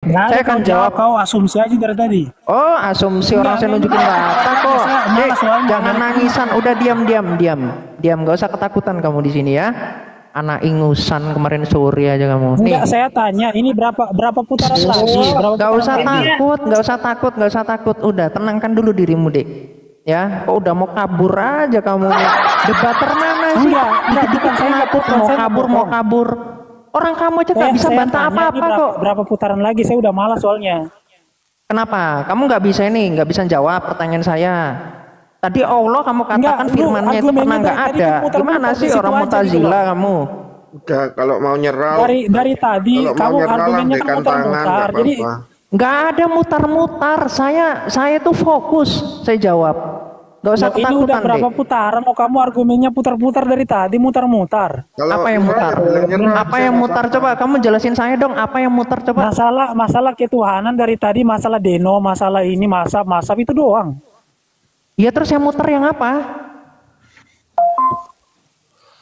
Nggak ada Saya akan kau jawab. jawab, kau asumsi aja dari tadi. Oh, asumsi orang saya Enggak, nunjukin data kok. saya malas soalnya Jangan dari nangisan. Udah diam. Gak usah ketakutan kamu di sini ya. Anak ingusan kemarin sore aja kamu. Nih, enggak, saya tanya ini berapa putaran lagi? Berapa gak putaran usah lagi? takut, gak usah takut. Udah, tenangkan dulu dirimu, Dek. Ya, kok udah mau kabur aja kamu nih. Debater mana sih? Enggak, bukan saya enggak Takut mau kabur. Orang kamu aja gak bisa bantah tanya ini apa-apa kok. berapa putaran lagi? Saya udah malas soalnya. Kenapa? Kamu nggak bisa ini, nggak bisa jawab pertanyaan saya. Tadi Allah kamu katakan Enggak, firmannya itu pernah nggak tadi ada. kan muter-muter Gimana di sih situ orang aja gitu Mu'tazilah loh. kamu? Udah, kalau mau nyerah, Dari tadi kalau mau kamu nyerah argumennya kan lambaikan tangan, muter-muter. nggak Jadi apa-apa. Nggak ada mutar-mutar. Saya tuh fokus. Saya jawab. Nggak usah loh, ini udah ketakutan, Dek. berapa putaran? Oh, kamu argumennya putar-putar dari tadi, mutar-mutar. Kalau Apa yang nyerah, mutar? ya bilang nyerah, Apa saya yang nggak mutar? apa-apa. Coba kamu jelasin saya dong. Apa yang mutar coba? Masalah ketuhanan dari tadi, masalah deno, masalah ini, masap itu doang. Ya terus yang mutar yang apa?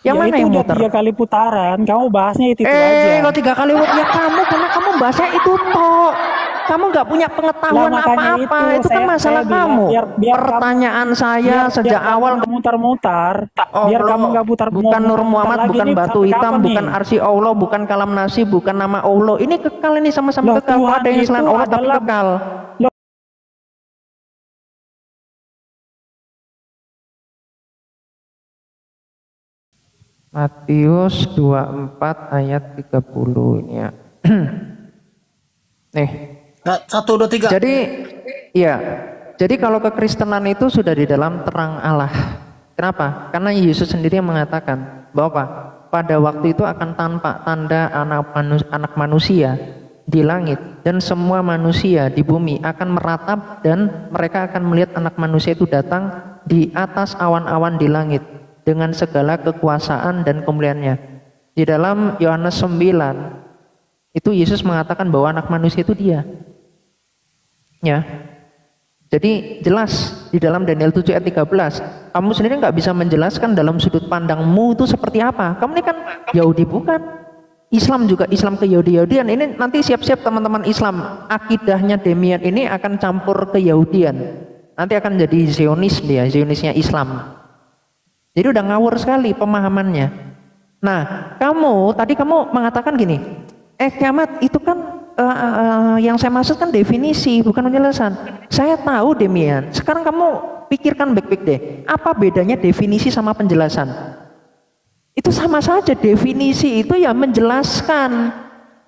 Yang Ya mana itu yang udah mutar? 3 kali putaran, kamu bahasnya itu aja. Kalau 3 kali ya kamu, karena kamu bahasnya itu toh. Kamu nggak punya pengetahuan Lah, makanya apa-apa. itu Itu kan saya masalah bilang, kamu. biar Pertanyaan saya sejak kamu awal. nggak mutar-mutar, biar Allah, kamu nggak putar bukan Nur Muhammad, lagi bukan nih, batu sampai hitam, kapan bukan nih? arsy Allah, bukan kalam nasi, bukan nama Allah. Ini kekal, ini sama-sama Loh, kekal. Kalau Tuhan ada yang selain itu Allah tapi adalah- kekal. Loh, Matius 24 ayat 30 ini ya. Nih. Satu, dua, tiga. Jadi, iya. Jadi kalau kekristenan itu sudah di dalam terang Allah. Kenapa? Karena Yesus sendiri yang mengatakan bahwa apa? Pada waktu itu akan tampak tanda anak manusia di langit, dan semua manusia di bumi akan meratap, dan mereka akan melihat anak manusia itu datang di atas awan-awan di langit dengan segala kekuasaan dan kemuliaannya. Di dalam Yohanes 9 itu Yesus mengatakan bahwa anak manusia itu dia. Ya. Jadi jelas di dalam Daniel 7 ayat 13, kamu sendiri nggak bisa menjelaskan dalam sudut pandangmu itu seperti apa. Kamu ini kan Yahudi bukan? Islam juga, Islam ke Yahudi-Yahudian. Ini nanti siap-siap teman-teman Islam, akidahnya Demian ini akan campur ke Yahudian. Nanti akan jadi Zionis dia, Zionisnya Islam. Jadi udah ngawur sekali pemahamannya. Nah, tadi kamu mengatakan gini, kiamat itu kan yang saya maksud kan definisi, bukan penjelasan. Saya tahu Demian. Sekarang kamu pikirkan baik-baik deh. Apa bedanya definisi sama penjelasan? Itu sama saja, definisi itu ya menjelaskan.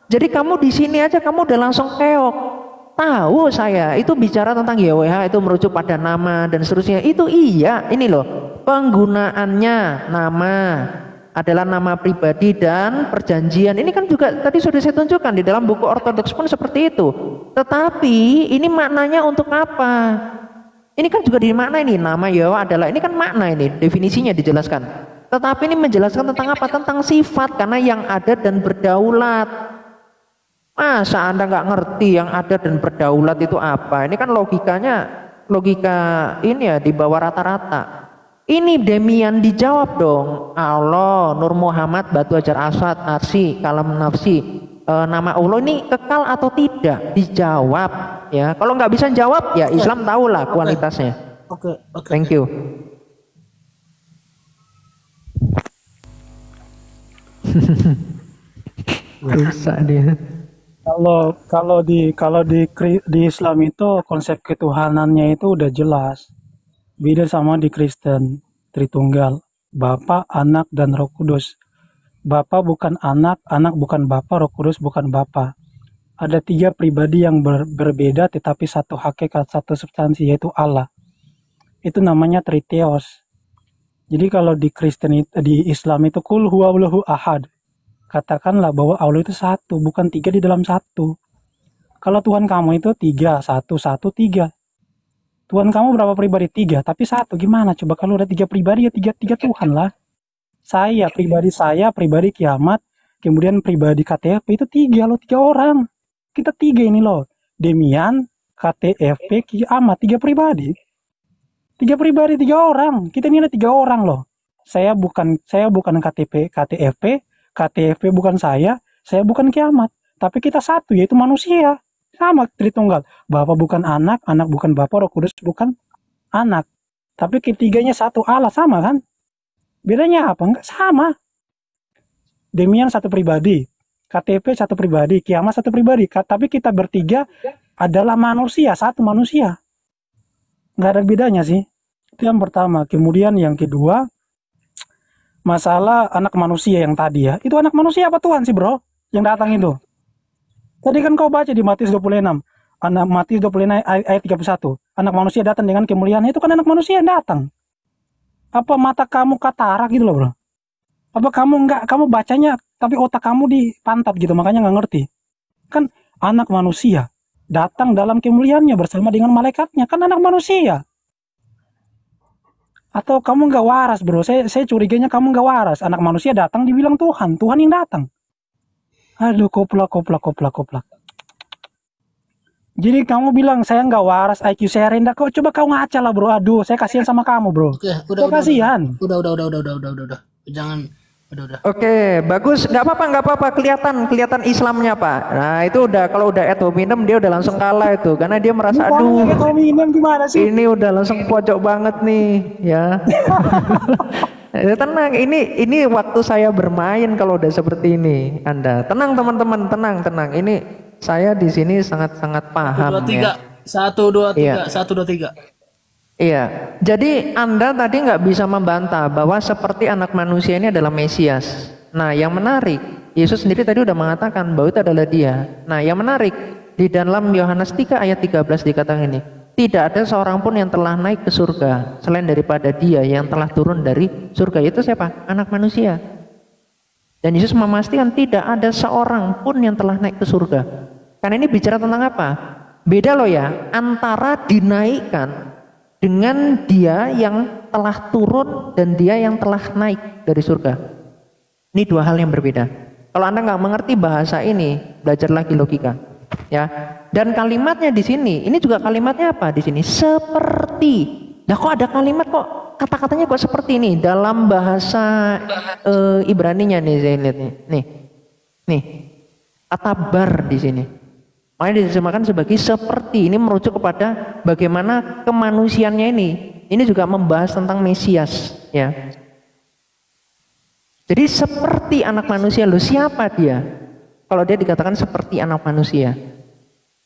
Jadi kamu di sini aja kamu udah langsung keok. Tahu saya itu bicara tentang YWH itu merujuk pada nama dan seterusnya. Itu iya, ini loh. Penggunaannya nama adalah nama pribadi dan perjanjian. Ini kan juga tadi sudah saya tunjukkan di dalam buku ortodoks pun seperti itu. Tetapi ini maknanya untuk apa? Ini kan juga dimaknai ini, nama Yahwa adalah, ini kan makna, ini definisinya dijelaskan. Tetapi ini menjelaskan tentang apa? Tentang sifat, karena yang ada dan berdaulat. Masa Anda nggak ngerti yang ada dan berdaulat itu apa? Ini kan logika ini ya di bawah rata-rata. Ini Demian dijawab dong. Allah, Nur Muhammad, Batu Hajar Aswad, Arsy, Kalam Nafsi, nama Allah ini kekal atau tidak? Dijawab ya. Kalau nggak bisa jawab ya Islam tahulah kualitasnya. Oke. Thank you. Rusak dia. Kalau di Islam itu konsep ketuhanannya itu udah jelas. Beda sama di Kristen, Tritunggal, Bapa, Anak, dan Roh Kudus. Bapa bukan anak, anak bukan Bapa, Roh Kudus bukan Bapa. Ada 3 pribadi yang berbeda tetapi satu hakikat, satu substansi, yaitu Allah. Itu namanya Triteos. Jadi kalau di Islam itu kul huwallahu ahad. Katakanlah bahwa Allah itu satu, bukan 3 di dalam satu. Kalau Tuhan kamu itu 3, 1, 1, 3. Tuhan kamu berapa pribadi? 3, tapi satu. Gimana? Coba kalau udah 3 pribadi ya 3 Tuhan lah. Saya, pribadi kiamat, kemudian pribadi KTP itu 3 loh, 3 orang. Kita 3 ini loh. Demian, KTFP, kiamat, 3 pribadi. 3 pribadi, 3 orang. Kita ini ada 3 orang loh. Saya bukan KTFP bukan saya bukan kiamat. Tapi kita satu, yaitu manusia. Sama Tritunggal. Bapa bukan anak, anak bukan Bapa, Roh Kudus bukan anak. Tapi ketiganya satu Allah, sama kan? Bedanya apa? Enggak sama. Demian satu pribadi, KTP satu pribadi, Kiamat satu pribadi. Tapi kita bertiga adalah manusia, satu manusia. Nggak ada bedanya sih. Itu yang pertama. Kemudian yang kedua, masalah anak manusia yang tadi ya. Itu anak manusia apa Tuhan sih bro? Yang datang itu. Tadi kan kau baca di Matius 26. Matius 26 ayat 31. Anak manusia datang dengan kemuliaan. Itu kan anak manusia yang datang. Apa mata kamu katarak gitu loh bro? Apa kamu bacanya tapi otak kamu di pantat gitu, makanya nggak ngerti. Kan anak manusia datang dalam kemuliaannya bersama dengan malaikatnya, kan anak manusia. Atau kamu nggak waras bro? Saya curiganya kamu nggak waras. Anak manusia datang dibilang Tuhan yang datang. Aduh, koplak. Jadi kamu bilang saya nggak waras, IQ saya rendah. Coba kau ngaca lah bro. Aduh, saya kasihan sama kamu bro. Oke, udah. Kasihan. Udah. Jangan, udah. Oke, bagus. Nggak apa-apa. Kelihatan Islamnya Pak. Nah itu udah, kalau udah ad hominem dia udah langsung kalah itu, karena dia merasa aduh. Gimana sih? Ini udah langsung pojok banget nih, ya. Tenang, ini waktu saya bermain kalau udah seperti ini. Anda tenang teman-teman, tenang. Ini saya di sini sangat paham. 1, 2, 3. Ya. 1, 2, 3. Iya, jadi Anda tadi nggak bisa membantah bahwa seperti anak manusia ini adalah Mesias. Nah, yang menarik, Yesus sendiri tadi udah mengatakan bahwa itu adalah dia. Nah, yang menarik, di dalam Yohanes 3 ayat 13 dikatakan ini, tidak ada seorang pun yang telah naik ke surga selain daripada dia yang telah turun dari surga. Itu siapa? Anak manusia. Dan Yesus memastikan tidak ada seorang pun yang telah naik ke surga. Karena ini bicara tentang apa? Beda loh ya, antara dinaikkan dengan dia yang telah turun dan dia yang telah naik dari surga. Ini dua hal yang berbeda. Kalau Anda nggak mengerti bahasa ini, belajar lagi logika. Ya. Dan kalimatnya di sini, ini juga kalimatnya apa di sini? Seperti. Nah, kok ada kalimat kok kata-katanya kok seperti ini dalam bahasa Ibraninya nih, saya lihat nih. Nih. Kata bar di sini. Makanya diterjemahkan sebagai seperti. Ini merujuk kepada bagaimana kemanusiaannya ini. Ini juga membahas tentang Mesias, ya. Jadi seperti anak manusia. Loh, siapa dia? Kalau dia dikatakan seperti anak manusia,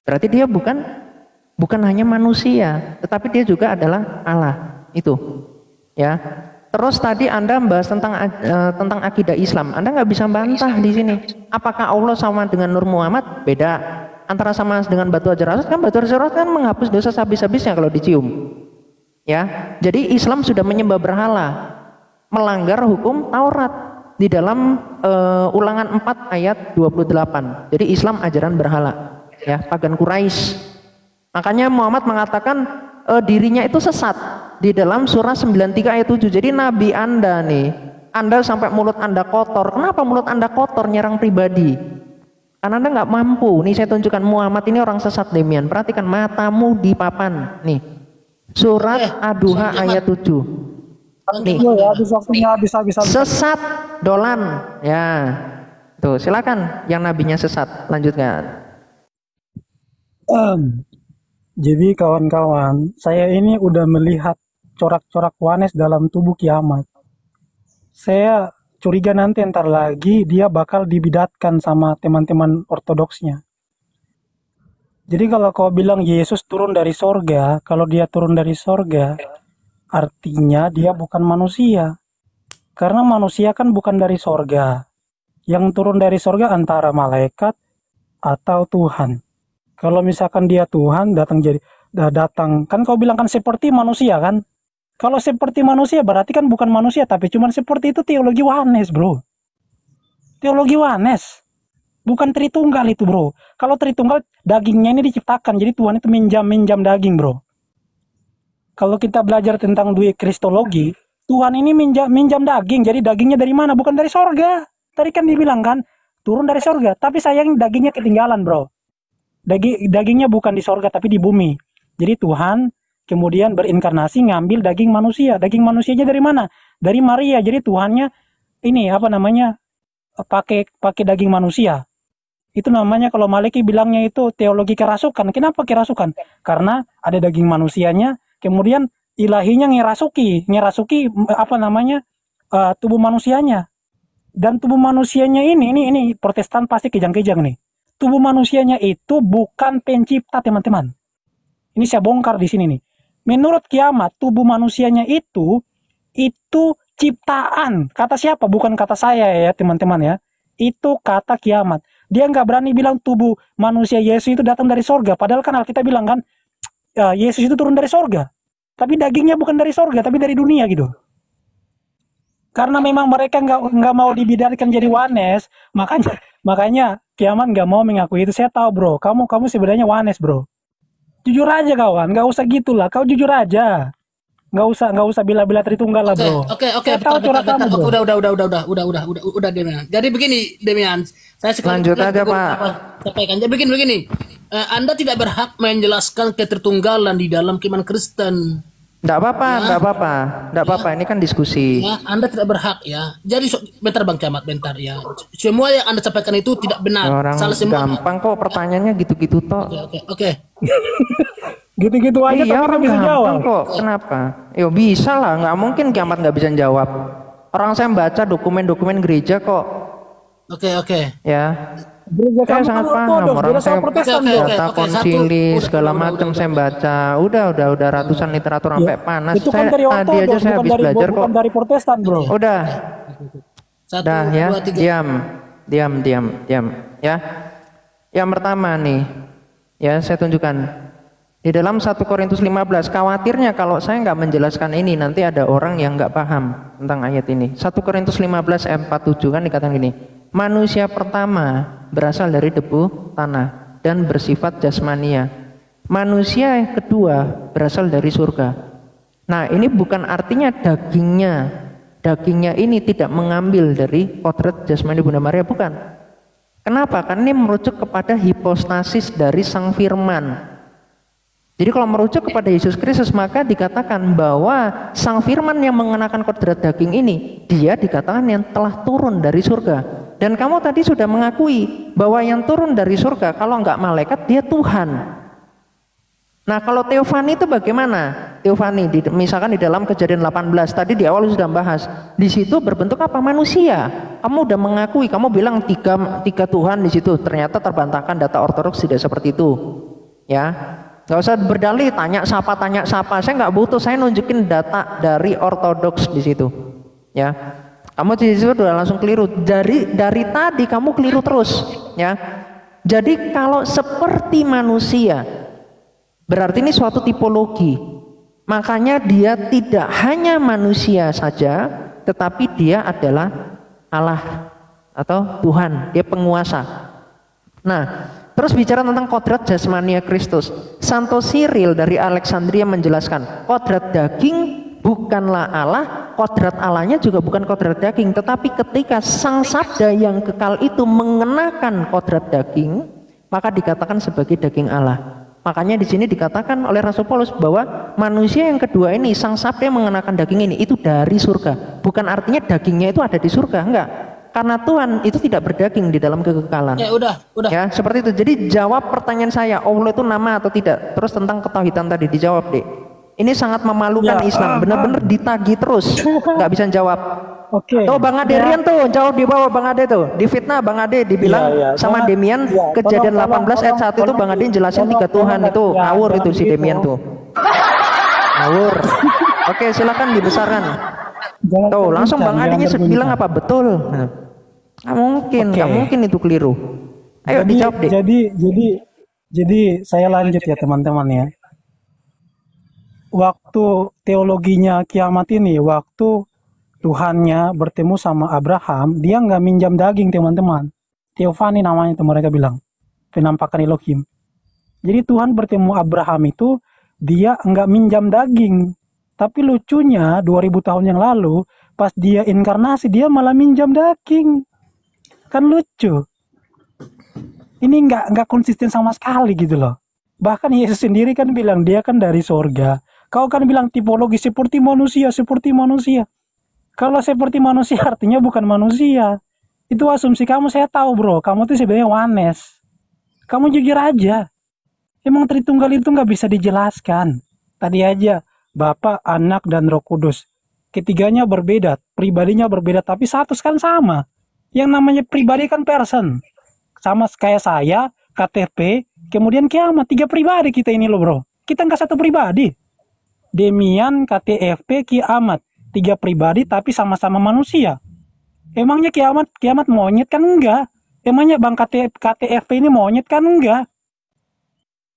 berarti dia bukan hanya manusia, tetapi dia juga adalah Allah. Itu, ya. Terus tadi Anda membahas tentang akidah Islam. Anda nggak bisa bantah di sini. Apakah Allah sama dengan Nur Muhammad? Beda. Antara sama dengan batu hajar aswad, kan batu hajar aswad kan menghapus dosa habis-habisnya kalau dicium. Ya. Jadi Islam sudah menyembah berhala, melanggar hukum Taurat. Di dalam Ulangan 4 ayat 28. Jadi Islam ajaran berhala, ya, pagan Quraisy. Makanya Muhammad mengatakan dirinya itu sesat di dalam surah 93 ayat 7. Jadi Nabi Anda nih, Anda sampai mulut Anda kotor. Kenapa mulut Anda kotor? Nyerang pribadi. Karena Anda nggak mampu. Nih saya tunjukkan, Muhammad ini orang sesat demian. Perhatikan, matamu di papan. Nih, surat Ad-Duha ayat 7. Nih, habis. Sesat dolan, ya. Tuh, silakan yang nabinya sesat, lanjutkan. Jadi kawan-kawan, saya ini udah melihat corak-corak wanes dalam tubuh Kiamat. Saya curiga nanti ntar lagi dia bakal dibidatkan sama teman-teman ortodoksnya. Jadi kalau kau bilang Yesus turun dari sorga, kalau dia turun dari sorga, artinya dia bukan manusia. Karena manusia kan bukan dari sorga. Yang turun dari sorga antara malaikat atau Tuhan. Kalau misalkan dia Tuhan datang, kan kau bilang kan seperti manusia kan? Kalau seperti manusia berarti kan bukan manusia, tapi cuma seperti itu teologi wanes bro. Teologi wanes. Bukan Tritunggal itu bro. Kalau Tritunggal dagingnya ini diciptakan, jadi Tuhan itu minjam daging bro. Kalau kita belajar tentang dua kristologi, Tuhan ini minjam daging, jadi dagingnya dari mana? Bukan dari sorga. Tadi kan dibilang kan, turun dari sorga, tapi sayang dagingnya ketinggalan bro. Dagingnya bukan di sorga, tapi di bumi. Jadi Tuhan kemudian berinkarnasi ngambil daging manusia. Daging manusianya dari mana? Dari Maria. Jadi Tuhannya ini pakai daging manusia. Itu namanya kalau Maliki bilangnya itu teologi kerasukan. Kenapa kerasukan? Karena ada daging manusianya, kemudian ilahinya ngerasuki apa namanya tubuh manusianya. Dan tubuh manusianya ini Protestan pasti kejang-kejang nih. Tubuh manusianya itu bukan pencipta, teman-teman. Ini saya bongkar di sini nih. Menurut kiamat, tubuh manusianya itu ciptaan. Kata siapa? Bukan kata saya ya, teman-teman ya. Itu kata kiamat. Dia nggak berani bilang tubuh manusia Yesus itu datang dari sorga. Padahal kan Alkitab bilang kan, Yesus itu turun dari sorga. Tapi dagingnya bukan dari sorga, tapi dari dunia gitu. Karena memang mereka nggak mau dibidarkan jadi wanes, makanya kiamat nggak mau mengakui itu. Saya tahu bro, kamu sebenarnya wanes bro. Jujur aja kawan, nggak usah gitulah. Kau jujur aja, nggak usah bila-bila Tritunggal lah bro. Oke, Saya tahu curhat kamu bro. Udah Demian. Jadi begini Demian, saya sekali Lanjut aja, Pak. sampaikan. Jadi begini. Anda tidak berhak menjelaskan ketertunggalan di dalam keimanan Kristen. Enggak apa-apa. Ini kan diskusi. Ya, Anda tidak berhak ya. Jadi bentar Bang Camat, bentar ya. Semua yang Anda sampaikan itu tidak benar. Orang Salah semua. gampang kok pertanyaannya gitu-gitu toh. Oke. Gitu-gitu aja Iya, tapi orang nggak bisa gampang jawab. kok. Kenapa? Yo bisa lah, nggak mungkin kiamat nggak bisa jawab. Orang saya baca dokumen-dokumen gereja kok. Oke. Ya. Gereja Saya kamu sangat kan paham ortodoks, orang beda sama saya Protestan Oke, bro. oke. data konsili segala macam saya baca. Udah ratusan literatur sampai panas. Itu kan Saya dari tadi aja ortodoks, saya habis belajar kok. bukan dari Protestan bro. Udah. Satu, Dah ya, dua, tiga. diam ya. Yang pertama nih, ya saya tunjukkan di dalam 1 Korintus 15. Khawatirnya kalau saya nggak menjelaskan ini nanti ada orang yang nggak paham tentang ayat ini. 1 Korintus 15 ayat 47 kan dikatakan gini, manusia pertama berasal dari debu tanah dan bersifat jasmania. Manusia yang kedua berasal dari surga. Nah ini bukan artinya dagingnya ini tidak mengambil dari potret jasmani Bunda Maria, bukan. Kenapa? Karena ini merujuk kepada hipostasis dari Sang Firman. Jadi kalau merujuk kepada Yesus Kristus maka dikatakan bahwa Sang Firman yang mengenakan kodrat daging ini, dia dikatakan yang telah turun dari surga. Dan kamu tadi sudah mengakui bahwa yang turun dari surga kalau enggak malaikat dia Tuhan. Nah kalau Teofani itu bagaimana? Teofani misalkan di dalam Kejadian 18 tadi di awal sudah bahas, di situ berbentuk apa? Manusia. Kamu udah mengakui, kamu bilang tiga Tuhan di situ. Ternyata terbantahkan data ortodoks tidak seperti itu. Ya, nggak usah berdalih tanya siapa. Saya nggak butuh, saya nunjukin data dari ortodoks di situ. Ya, kamu di situ udah langsung keliru. Dari tadi kamu keliru terus. Ya, jadi kalau seperti manusia berarti ini suatu tipologi. Makanya dia tidak hanya manusia saja, tetapi dia adalah Allah atau Tuhan, dia penguasa. Nah, terus bicara tentang kodrat jasmania Kristus. Santo Cyril dari Alexandria menjelaskan, kodrat daging bukanlah Allah, kodrat Allahnya juga bukan kodrat daging, tetapi ketika Sang Sabda yang kekal itu mengenakan kodrat daging, maka dikatakan sebagai daging Allah. Makanya di sini dikatakan oleh Rasul Paulus bahwa manusia yang kedua ini, Sang Sabda yang mengenakan daging ini, itu dari surga. Bukan artinya dagingnya itu ada di surga, enggak. Karena Tuhan itu tidak berdaging di dalam kekekalan. Ya udah. Ya, seperti itu. Jadi jawab pertanyaan saya, Allah itu nama atau tidak? Terus tentang ketauhidan tadi dijawab, Dek. Ini sangat memalukan Islam, benar-benar ditagih terus, nggak bisa jawab. Oke. Tuh Bang Aderian tuh jawab di bawah, Bang Ade tuh difitnah Bang Ade, dibilang sama Demian Kejadian 18 ayat 1 itu Bang Ade jelasin tiga Tuhan itu ngawur itu si Demian tuh. Ngawur. Oke, silakan dibesarkan. Tuh langsung Bang Ade bilang apa betul. Nggak mungkin itu keliru. Ayo dijawab deh. Jadi saya lanjut ya teman-teman ya. Waktu teologinya kiamat ini, waktu Tuhannya bertemu sama Abraham, dia nggak minjam daging teman-teman. Teofani namanya itu mereka bilang, penampakan Elohim. Jadi Tuhan bertemu Abraham itu, dia nggak minjam daging. Tapi lucunya 2000 tahun yang lalu, pas dia inkarnasi, dia malah minjam daging. Kan lucu. Ini nggak konsisten sama sekali gitu loh. Bahkan Yesus sendiri kan bilang, dia kan dari sorga. Kau kan bilang tipologi seperti manusia. Kalau seperti manusia artinya bukan manusia. Itu asumsi kamu, saya tahu bro. Kamu tuh sebenarnya Wanes. Kamu jujur aja. Emang Tritunggal itu nggak bisa dijelaskan. Tadi aja, Bapa, Anak, dan Roh Kudus. Ketiganya berbeda, pribadinya berbeda, tapi status kan sama. Yang namanya pribadi kan person. Sama kayak saya, KTP, kemudian Kiamat. 3 pribadi kita ini loh bro. Kita nggak satu pribadi. Demian, KTFP, Kiamat. 3 pribadi tapi sama-sama manusia. Emangnya kiamat monyet kan enggak? Emangnya Bang KTFP ini monyet kan enggak?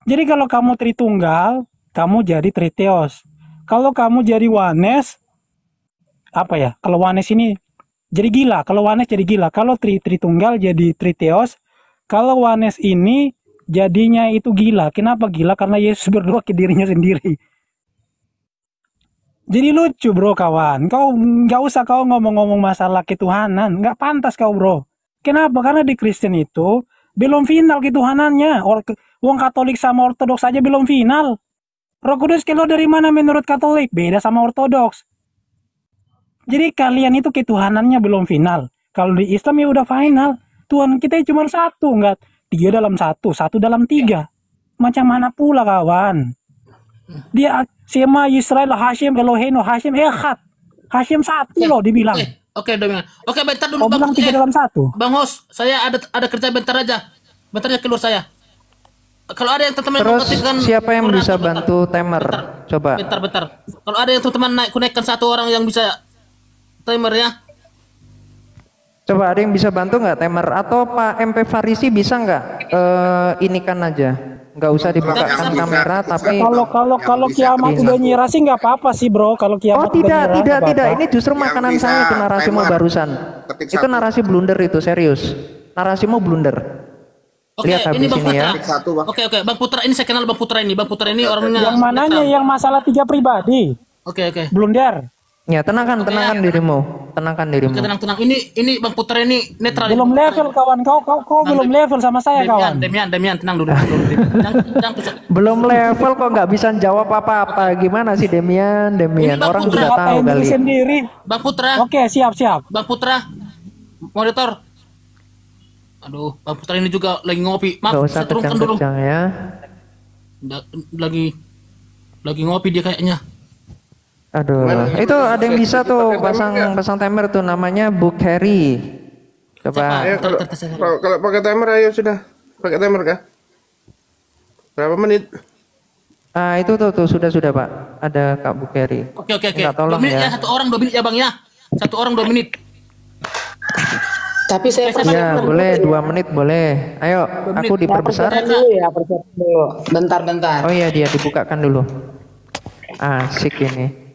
Jadi kalau kamu Tritunggal, kamu jadi Triteos. Kalau kamu jadi Wanes, apa ya? Kalau Wanes ini jadi gila. Kalau Wanes jadi gila. Kalau Tritunggal jadi Triteos. Kalau Wanes ini jadinya itu gila. Kenapa gila? Karena Yesus berdoa ke dirinya sendiri. Jadi lucu bro kawan, kau nggak usah kau ngomong-ngomong masalah ketuhanan, nggak pantas kau bro. Kenapa? Karena di Kristen itu belum final ketuhanannya. Wong Katolik sama Ortodoks aja belum final. Roh Kudus kalau dari mana menurut Katolik? Beda sama Ortodoks. Jadi kalian itu ketuhanannya belum final. Kalau di Islam ya udah final. Tuhan kita cuma satu, nggak 3 dalam 1, 1 dalam 3. Macam mana pula kawan? Dia Sema Israel Hashim Eloheinu Hashim Echad. Hashim satu loh dibilang. Oke, Domingan. Oke, bentar dulu Kau bilang 3 dalam 1. Bang Hos, saya ada kerja bentar aja. Bentar aja keluar saya. Kalau ada yang teman-teman Terus mengetikkan siapa yang orang, bisa bentar. bantu timer? Coba. Bentar. Kalau ada yang teman-teman naikkan 1 orang yang bisa timer ya. Coba ada yang bisa bantu nggak timer? Atau Pak MP Farisi bisa nggak? Ini kan aja. Nggak usah dibukakan kamera, tapi Kalau Kiamat udah nyerah sih nggak apa-apa sih bro. Kalau Kiamat tidak. Ini justru Yang makanan bisa saya itu narasimu timer. barusan. Ketik Itu 1. narasi blunder itu serius. Narasimu blunder. Oke, Lihat habis ini Bang ini ya. Putra. Ketik 1, Bang. Oke, Bang Putra ini saya kenal Bang Putra ini. Bang Putra ini orangnya yang mananya netral. yang masalah 3 pribadi. Oke. Blunder. Ya tenangkan dirimu. Tenangkan dirimu. Oke, tenang. Ini Bang Putra ini netral. Belum level kawan. Kau belum level sama saya kawan. Demian, tenang dulu. Jangan Belum level kok nggak bisa jawab apa-apa. Gimana sih Demian? Ini Bang Orang Putra. juga tahu Katain diri kali. sendiri. Bang Putra. Oke, siap. Bang Putra. Monitor. Aduh, Bang Putra ini juga lagi ngopi. Nggak Maaf, usah saya turunkan dulu. kejang-kejang ya. Lagi ngopi dia kayaknya. Aduh, itu ada yang bisa tuh pasang timer tuh namanya Bukhari. Coba. Ya, kalau pakai timer ayo sudah. Pakai timer kah? Berapa menit? Ah itu tuh sudah Pak. Ada Kak Bukhari. Oke. Minta 2 tolong menit ya. ya. 1 orang 2 menit ya Bang ya. 1 orang 2 menit. Tapi saya Ya boleh 2 menit boleh. Ayo, aku diperbesar. persiapan dulu. Bentar. Oh iya dia dibukakan dulu. Asik ini.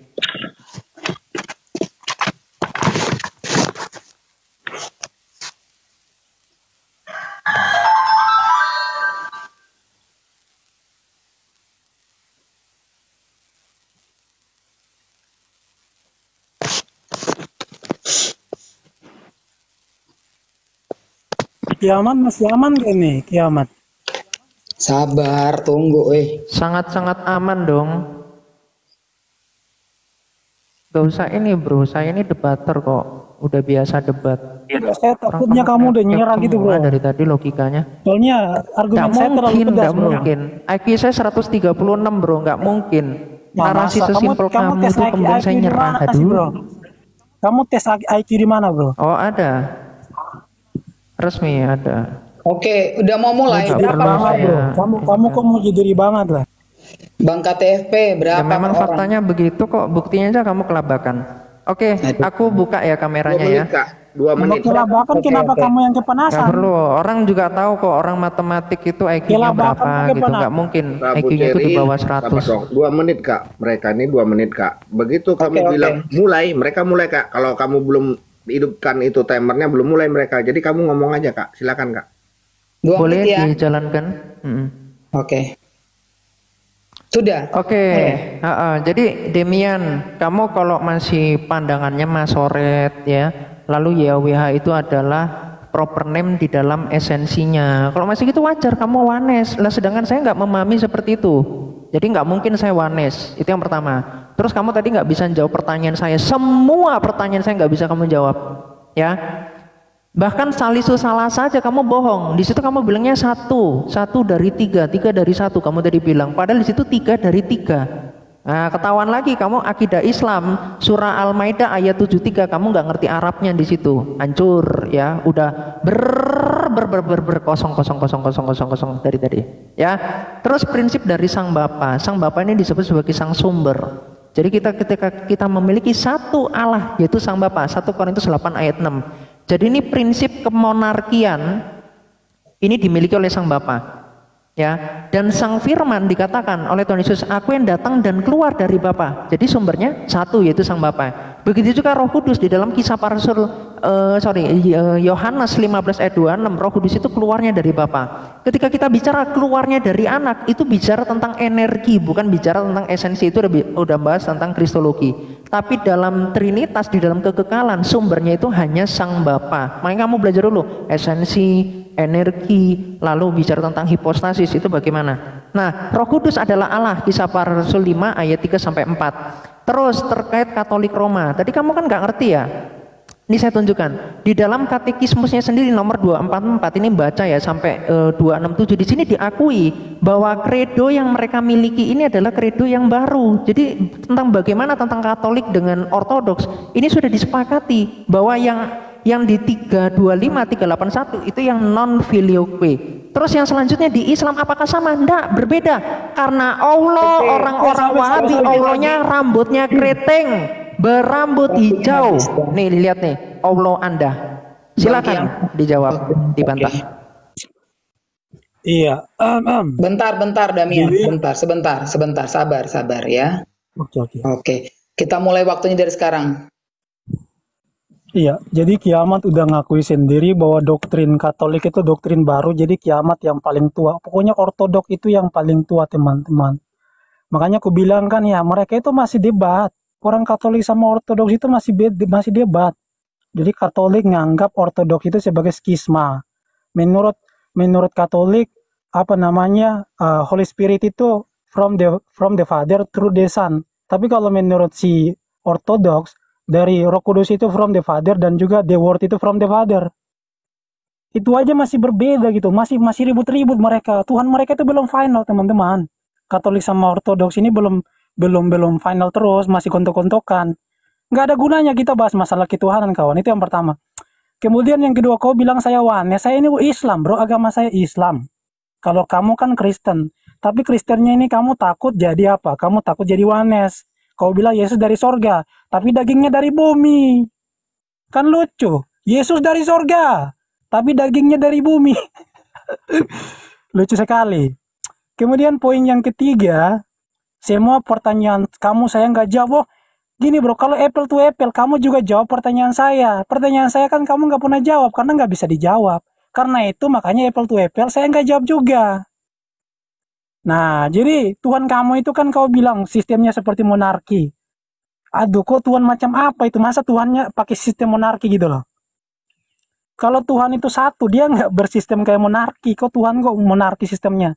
Kiamat masih aman gak nih Kiamat? Sabar, tunggu, Sangat-sangat aman dong. Gak usah ini bro, saya ini debater kok. Udah biasa debat. Saya takutnya kamu udah nyerah gitu bro. Dari tadi logikanya. Soalnya argumen saya terlalu pedas Nggak bro. mungkin. IQ saya 136 bro, nggak mungkin. Nah, Narasi masa? sesimpel kamu tes tuh kemudian saya di nyerah. mana sih, bro? Kamu tes IQ di mana bro? Oh ada. Resmi ada. Oke, udah mau mulai. Nggak Berapa perlu orang? saya. Kamu kok mau jadi banget lah? Bang KTFP, berapa Ya memang orang? faktanya begitu kok, buktinya aja kamu kelabakan. Oke, aku buka ya 2 kameranya ya. menit, Kak. 2 menit. Kelabakan kenapa kamu yang Nggak kepanasan? perlu, orang juga tahu kok orang matematik itu IQ-nya Kelabakan berapa pakai gitu, mana? nggak mungkin Kak IQ-nya itu di Bukhari, bawah sabar 100. dong. 2 menit, Kak. Mereka ini 2 menit, Kak. Begitu kamu Oke. bilang mulai, mereka mulai, Kak. Kalau kamu belum hidupkan itu timernya, belum mulai mereka. Jadi kamu ngomong aja, Kak. Silakan, Kak. 2 Boleh menit ya? dijalankan? Oke. Sudah. Oke, jadi Demian, kamu kalau masih pandangannya Masoret ya, lalu YHWH itu adalah proper name di dalam esensinya. Kalau masih gitu wajar, kamu Wanes. Lah sedangkan saya nggak memahami seperti itu. Jadi nggak mungkin saya Wanes. Itu yang pertama. Terus kamu tadi nggak bisa jawab pertanyaan saya. Semua pertanyaan saya nggak bisa kamu jawab. Ya. Bahkan salisu salah saja kamu bohong. Di situ kamu bilangnya satu dari tiga dari satu. Kamu tadi bilang, padahal di situ 3 dari 3. Nah, ketahuan lagi kamu akidah Islam surah Al-Maidah ayat 73 kamu nggak ngerti Arabnya di situ. Hancur ya, udah kosong dari tadi. Ya. Terus prinsip dari Sang Bapa. Sang Bapa ini disebut sebagai Sang Sumber. Jadi ketika kita memiliki satu Allah yaitu Sang Bapa. 1 Korintus 8 ayat 6. Jadi ini prinsip kemonarkian ini dimiliki oleh Sang Bapa. Ya, dan Sang Firman dikatakan oleh Tuhan Yesus, aku yang datang dan keluar dari Bapa. Jadi sumbernya satu yaitu Sang Bapa. Begitu juga Roh Kudus di dalam Kisah Para Rasul Yohanes 15 ayat 26, Roh Kudus itu keluarnya dari Bapa. Ketika kita bicara keluarnya dari anak, itu bicara tentang energi, bukan bicara tentang esensi. Itu udah bahas tentang kristologi. Tapi dalam Trinitas, di dalam kekekalan, sumbernya itu hanya Sang Bapa. Makanya kamu belajar dulu esensi, energi, lalu bicara tentang hipostasis itu bagaimana. Nah, Roh Kudus adalah Allah, Kisah Para Rasul 5 ayat 3 sampai 4. Terus terkait Katolik Roma, tadi kamu kan nggak ngerti ya. Ini saya tunjukkan di dalam katekismusnya sendiri nomor 244 ini baca ya sampai 267. Di sini diakui bahwa kredo yang mereka miliki ini adalah kredo yang baru. Jadi tentang bagaimana tentang Katolik dengan Ortodoks ini sudah disepakati bahwa yang di 325 381 itu yang non filioque. Terus yang selanjutnya di Islam apakah sama? Enggak, berbeda. Karena Allah orang-orang Wahabi Allahnya rambutnya keriting, berambut hijau. Nih lihat nih, Allah Anda. Silakan dijawab, dibantah. Iya. Bentar Damian, sebentar, sabar ya. Oke. Kita mulai waktunya dari sekarang. Iya, jadi kiamat udah ngakui sendiri bahwa doktrin Katolik itu doktrin baru, jadi kiamat yang paling tua. Pokoknya ortodok itu yang paling tua, teman-teman. Makanya aku bilang kan ya, mereka itu masih debat. Orang Katolik sama ortodoks itu masih debat. Jadi Katolik nganggap ortodoks itu sebagai skisma. Menurut Katolik, Holy Spirit itu from the Father through the Son. Tapi kalau menurut si ortodoks, dari Roh Kudus itu from the Father dan juga the Word itu from the Father. Itu aja masih berbeda gitu, masih ribut-ribut mereka. Tuhan mereka itu belum final, teman-teman. Katolik sama Ortodoks ini belum final terus, masih kontok-kontokan. Nggak ada gunanya kita bahas masalah ketuhanan, kawan. Itu yang pertama. Kemudian yang kedua, kau bilang saya Wanes. Saya ini Islam, bro. Agama saya Islam. Kalau kamu kan Kristen. Tapi Kristennya ini kamu takut jadi apa? Kamu takut jadi Wanes. Kau bilang Yesus dari sorga, tapi dagingnya dari bumi. Kan lucu. Yesus dari sorga, tapi dagingnya dari bumi. Lucu sekali. Kemudian poin yang ketiga, semua pertanyaan kamu saya nggak jawab. Gini bro, kalau apple to apple, kamu juga jawab pertanyaan saya. Pertanyaan saya kan kamu nggak pernah jawab, karena nggak bisa dijawab. Karena itu makanya apple to apple saya nggak jawab juga. Nah, jadi Tuhan kamu itu kan kau bilang sistemnya seperti monarki. Aduh, kok Tuhan macam apa itu? Masa Tuhannya pakai sistem monarki gitu loh? Kalau Tuhan itu satu, dia nggak bersistem kayak monarki. Kok Tuhan kok monarki sistemnya?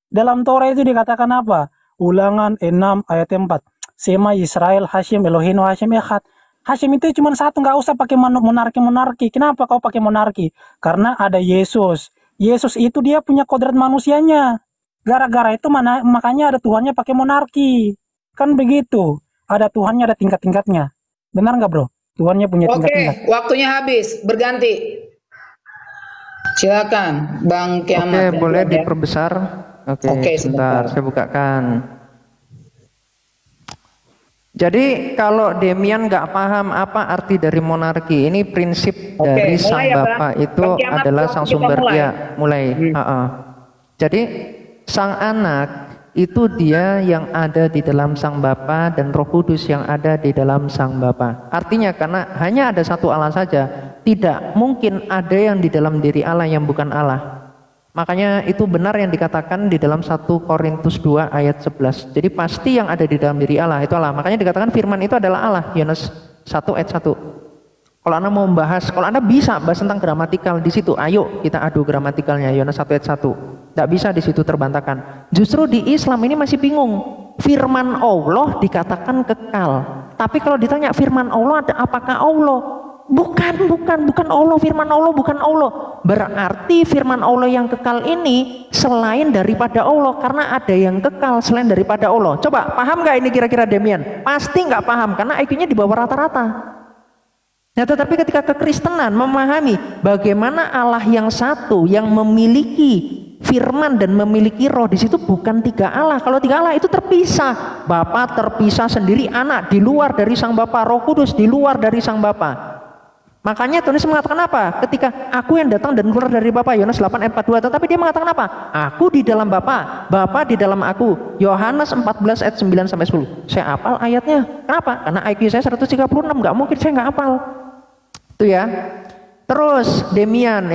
Dalam Torah itu dikatakan apa? Ulangan 6 ayat 4. Sema Israel Hashim Elohim Hashim Echad. Hashim itu cuma satu, nggak usah pakai monarki. Kenapa kau pakai monarki? Karena ada Yesus. Yesus itu dia punya kodrat manusianya. Gara-gara itu makanya ada Tuhannya pakai monarki. Kan begitu. Ada Tuhannya, ada tingkat-tingkatnya. Benar nggak bro? Tuhannya punya tingkat-tingkat. Oke, waktunya habis. Berganti. Silakan Bang Kiamat. Oke, boleh diperbesar. Oke, sebentar. Saya bukakan. Jadi kalau Demian nggak paham apa arti dari monarki, ini prinsip dari Sang Bapa itu adalah Sang Sumber. Ya, mulai. Jadi Sang Anak itu dia yang ada di dalam Sang Bapa dan Roh Kudus yang ada di dalam Sang Bapa. Artinya karena hanya ada satu Allah saja, tidak mungkin ada yang di dalam diri Allah yang bukan Allah. Makanya itu benar yang dikatakan di dalam 1 Korintus 2 ayat 11. Jadi pasti yang ada di dalam diri Allah itu Allah. Makanya dikatakan firman itu adalah Allah. Yohanes 1 ayat 1. Kalau Anda mau membahas, kalau Anda bisa bahas tentang gramatikal di situ, ayo kita adu gramatikalnya. Yohanes 1 ayat 1. Tidak bisa di situ terbantahkan. Justru di Islam ini masih bingung. Firman Allah dikatakan kekal. Tapi kalau ditanya firman Allah ada apakah Allah? Bukan Allah, firman Allah bukan Allah. Berarti firman Allah yang kekal ini selain daripada Allah, karena ada yang kekal selain daripada Allah. Coba paham nggak ini kira-kira Demian? Pasti nggak paham karena IQ-nya di bawah rata-rata. Nah, tetapi ketika kekristenan memahami bagaimana Allah yang satu yang memiliki firman dan memiliki roh, di situ bukan tiga Allah. Kalau tiga Allah itu terpisah. Bapa terpisah sendiri, anak di luar dari sang Bapa, Roh Kudus di luar dari sang Bapa. Makanya Tuhan Yesus mengatakan apa? Ketika aku yang datang dan keluar dari Bapa, Yohanes 8 ayat 42, tetapi dia mengatakan apa? Aku di dalam Bapa, Bapa di dalam aku. Yohanes 14 ayat 9 sampai 10. Saya hafal ayatnya. Kenapa? Karena IQ saya 136, nggak mungkin saya nggak hafal. Itu ya. Terus Demian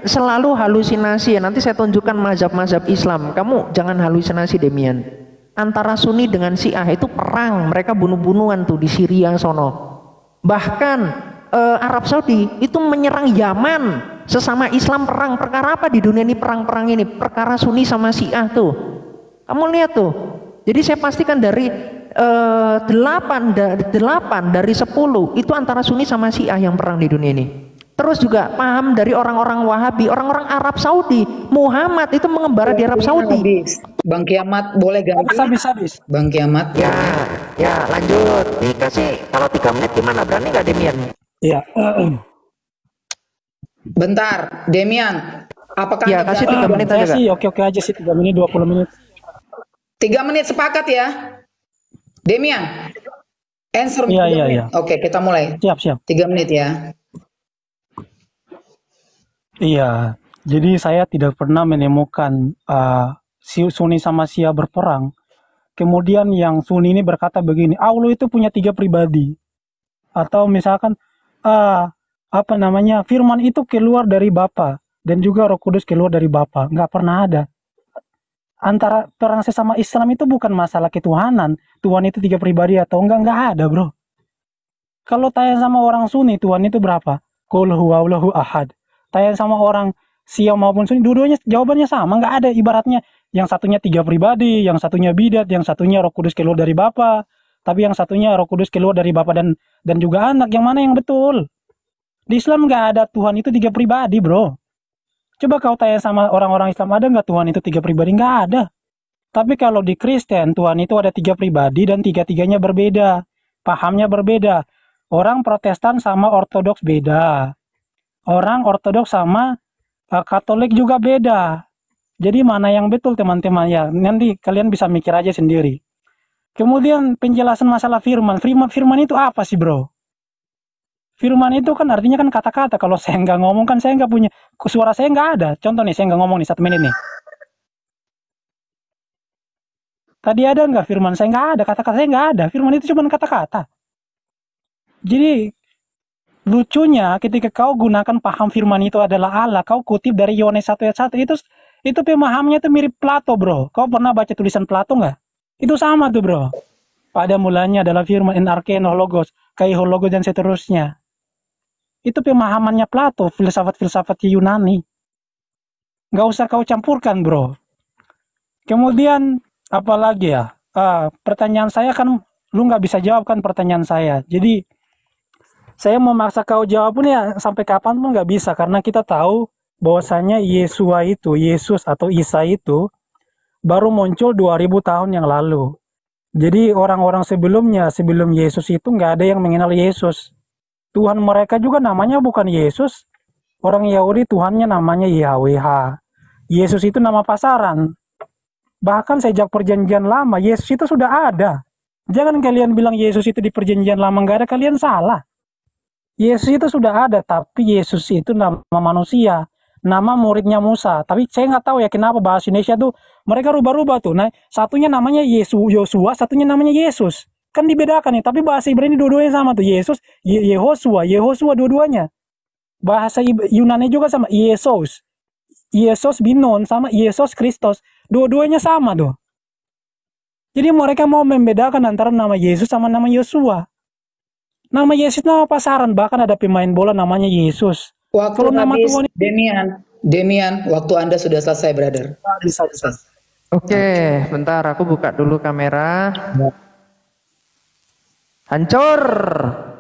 selalu halusinasi ya. Nanti saya tunjukkan mazhab-mazhab Islam. Kamu jangan halusinasi Demian. Antara Sunni dengan Syiah itu perang, mereka bunuh-bunuhan tuh di Syria sono. Bahkan Arab Saudi itu menyerang Yaman, sesama Islam perang. Perkara apa di dunia ini perang-perang ini? Perkara Sunni sama Syiah tuh. Kamu lihat tuh. Jadi saya pastikan dari 8 dari 10 itu antara Sunni sama Syiah yang perang di dunia ini. Terus juga paham dari orang-orang Wahabi, orang-orang Arab Saudi. Muhammad itu mengembara di Arab Saudi. Bang Kiamat boleh ganti? Habis. Bang Kiamat. Ya lanjut. Dikasih kalau 3 menit gimana? Berani nggak Demian? Iya. Bentar, Demian. Apakah ya kasih 3 menit aja? Sih oke aja sih 3 menit 20 menit. 3 menit sepakat ya, Demian. Answer. Iya. Oke, kita mulai. Siap. 3 menit ya. Iya. Jadi saya tidak pernah menemukan Sunni sama Syiah berperang. Kemudian yang Sunni ini berkata begini, Allah itu punya 3 pribadi. Atau misalkan firman itu keluar dari Bapa dan juga Roh Kudus keluar dari Bapa. Nggak pernah ada. Antara perang sesama Islam itu bukan masalah ketuhanan. Tuhan itu 3 pribadi atau nggak ada, bro. Kalau tanya sama orang Sunni, Tuhan itu berapa? Qul huwallahu ahad. Tanya sama orang Syiah maupun Sunni, dua-duanya jawabannya sama. Nggak ada, ibaratnya yang satunya 3 pribadi, yang satunya bidat, yang satunya Roh Kudus keluar dari Bapa. Tapi yang satunya Roh Kudus keluar dari Bapa dan juga anak. Yang mana yang betul? Di Islam nggak ada Tuhan itu 3 pribadi, bro. Coba kau tanya sama orang-orang Islam, ada nggak Tuhan itu 3 pribadi? Nggak ada. Tapi kalau di Kristen, Tuhan itu ada 3 pribadi dan 3-tiganya berbeda. Pahamnya berbeda. Orang Protestan sama Ortodoks beda. Orang Ortodoks sama Katolik juga beda. Jadi mana yang betul teman-teman ya? Nanti kalian bisa mikir aja sendiri. Kemudian penjelasan masalah firman. Firman itu apa sih, bro? Firman itu kan artinya kan kata-kata. Kalau saya nggak ngomong kan saya nggak punya, suara saya nggak ada. Contoh nih, saya nggak ngomong nih 1 menit nih. Tadi ada nggak firman? Saya nggak ada. Kata-kata saya nggak ada. Firman itu cuma kata-kata. Jadi lucunya ketika kau gunakan paham firman itu adalah Allah, kau kutip dari Yohanes 1 ayat 1, itu pemahamannya itu mirip Plato, bro. Kau pernah baca tulisan Plato nggak? Itu sama tuh, bro. Pada mulanya adalah firman, en arkenos logos, kaiho logos dan seterusnya. Itu pemahamannya Plato, filsafat-filsafat Yunani. Nggak usah kau campurkan, bro. Kemudian apalagi ya? Pertanyaan saya kan lu nggak bisa jawab kan pertanyaan saya. Jadi saya mau maksa kau jawab pun ya sampai kapan pun nggak bisa, karena kita tahu bahwasanya Yesus atau Isa itu baru muncul 2000 tahun yang lalu. Jadi orang-orang sebelumnya, sebelum Yesus itu nggak ada yang mengenal Yesus. Tuhan mereka juga namanya bukan Yesus. Orang Yahudi Tuhannya namanya Yahweh. Yesus itu nama pasaran. Bahkan sejak perjanjian lama Yesus itu sudah ada. Jangan kalian bilang Yesus itu di perjanjian lama nggak ada, kalian salah. Yesus itu sudah ada, tapi Yesus itu nama manusia, nama muridnya Musa. Tapi saya nggak tahu ya kenapa bahasa Indonesia tuh mereka rubah-rubah tuh. Nah, satunya namanya Yosua, satunya namanya Yesus. Kan dibedakan nih, tapi bahasa Ibrani dua-duanya sama tuh. Yesus, Yehosua dua-duanya. Bahasa Yunani juga sama, Yesus Binon sama Yesus Kristus. Dua-duanya sama tuh. Jadi mereka mau membedakan antara nama Yesus sama nama Yosua. Nama Yesus nama pasaran, bahkan ada pemain bola namanya Yesus. Waktu kalau nama Tuhan Demian, waktu Anda sudah selesai, brother. Bisa. Oke, bentar aku buka dulu kamera. Hancur.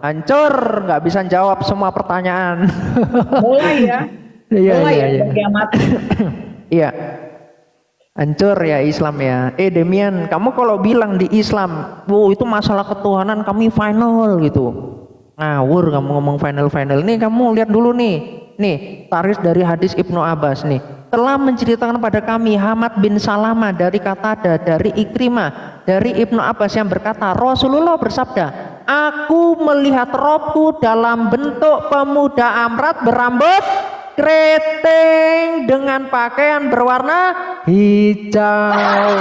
Hancur, nggak bisa jawab semua pertanyaan. Mulai ya. Iya, Mulai iya, ya. iya. Kiamat. Iya. Hancur ya Islam ya. Demian, kamu kalau bilang di Islam, itu masalah ketuhanan kami final gitu. Ngawur kamu ngomong final. Nih kamu lihat dulu nih. Nih, tarik dari hadis Ibnu Abbas nih. Telah menceritakan pada kami Hamad bin Salama dari Qatada, dari Ikrimah, dari Ibnu Abbas yang berkata, Rasulullah bersabda, aku melihat Robku dalam bentuk pemuda Amrat berambut keriting dengan pakaian berwarna hijau.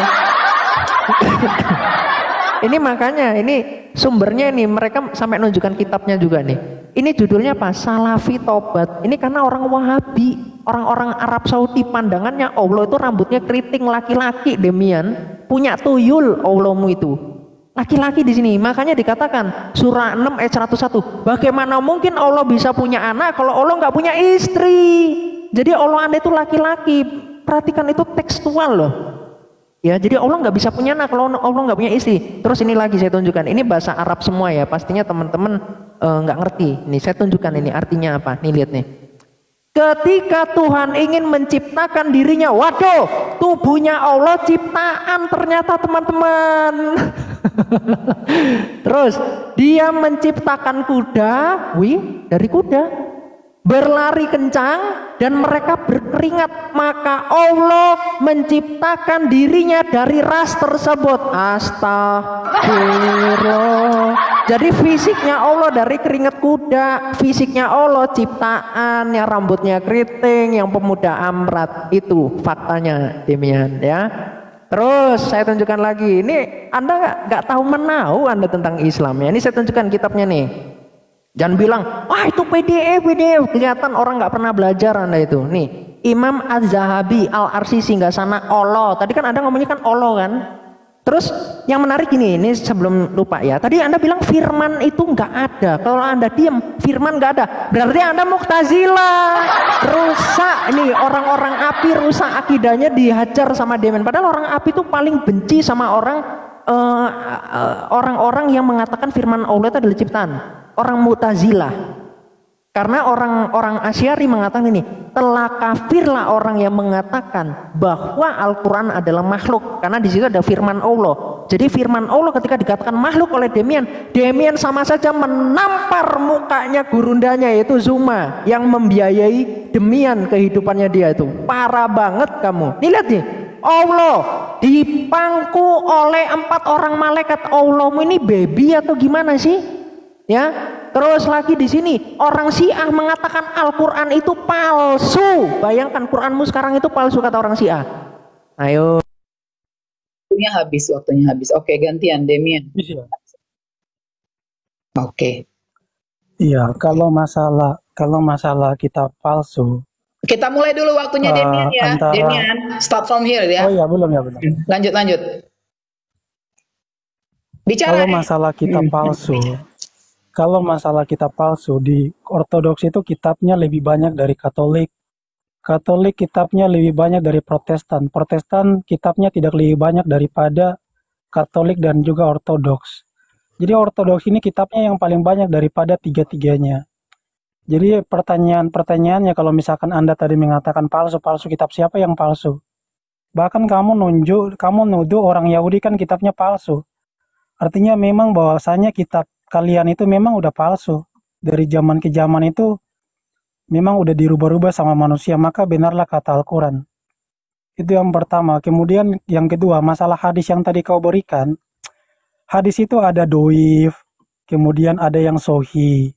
Ini makanya, ini sumbernya nih, mereka sampai nunjukkan kitabnya juga nih. Ini judulnya apa? Salafi Tobat. Ini karena orang Wahabi, orang-orang Arab Saudi pandangannya Allah itu rambutnya keriting laki-laki, Demian punya tuyul Allahmu itu. Laki-laki di sini. Makanya dikatakan surah 6 ayat 101. Bagaimana mungkin Allah bisa punya anak kalau Allah nggak punya istri? Jadi Allah Anda itu laki-laki. Perhatikan itu tekstual loh. Ya, jadi Allah nggak bisa punya anak kalau Allah nggak punya istri. Terus ini lagi saya tunjukkan. Ini bahasa Arab semua ya. Pastinya teman-teman nggak ngerti. Nih saya tunjukkan ini artinya apa. Nih lihat nih. Ketika Tuhan ingin menciptakan dirinya, waduh, tubuhnya Allah ciptaan ternyata teman-teman. Terus dia menciptakan kuda, dari kuda berlari kencang dan mereka berkeringat, maka Allah menciptakan dirinya dari ras tersebut. Astagfirullah. Jadi fisiknya Allah dari keringat kuda, fisiknya Allah ciptaan yang rambutnya keriting, yang pemuda Amrat. Itu faktanya demikian ya. Terus saya tunjukkan lagi. Ini Anda nggak tahu menau Anda tentang Islam ya. Ini saya tunjukkan kitabnya nih. Jangan bilang, wah itu PDF. Kelihatan orang nggak pernah belajar Anda itu. Nih, Imam Az-Zahabi Al-Arsisi nggak sana Allah. Tadi kan Anda ngomongnya kan Allah kan. Terus yang menarik ini sebelum lupa ya. Tadi Anda bilang firman itu nggak ada. Kalau Anda diam, firman nggak ada. Berarti Anda Mu'tazilah. Rusak nih orang-orang api, rusak akidahnya, dihajar sama Demen. Padahal orang api itu paling benci sama orang-orang yang mengatakan firman Allah itu adalah ciptaan. Orang Mu'tazilah. Karena orang-orang Asy'ari mengatakan ini, telah kafirlah orang yang mengatakan bahwa Al-Quran adalah makhluk, karena di situ ada firman Allah. Jadi firman Allah ketika dikatakan makhluk oleh Demian sama saja menampar mukanya gurundanya yaitu Zuma yang membiayai Demian kehidupannya dia itu. Parah banget kamu. Nih lihat nih, Allah dipangku oleh 4 orang malaikat. Allahmu ini baby atau gimana sih? Ya. Terus lagi di sini orang Syiah mengatakan Al-Quran itu palsu. Bayangkan Quranmu sekarang itu palsu kata orang Syiah. Ayo. Waktunya habis. Oke, gantian Demian. Iya. Oke. Iya, kalau masalah kitab palsu. Kita mulai dulu waktunya Demian ya. Demian, start from here ya. Oh iya, belum. Lanjut. Bicara. Kalau masalah kitab palsu di Ortodoks itu kitabnya lebih banyak dari Katolik. Katolik kitabnya lebih banyak dari Protestan. Protestan kitabnya tidak lebih banyak daripada Katolik dan juga Ortodoks. Jadi Ortodoks ini kitabnya yang paling banyak daripada tiga-tiganya. Jadi pertanyaannya kalau misalkan Anda tadi mengatakan palsu kitab siapa yang palsu? Bahkan kamu nuduh orang Yahudi kan kitabnya palsu. Artinya memang bahwasanya kitab kalian itu memang udah palsu. Dari zaman ke zaman itu memang udah dirubah-rubah sama manusia, maka benarlah kata Al-Quran. Itu yang pertama. Kemudian yang kedua, masalah hadis yang tadi kau berikan. Hadis itu ada doif, kemudian ada yang sohi.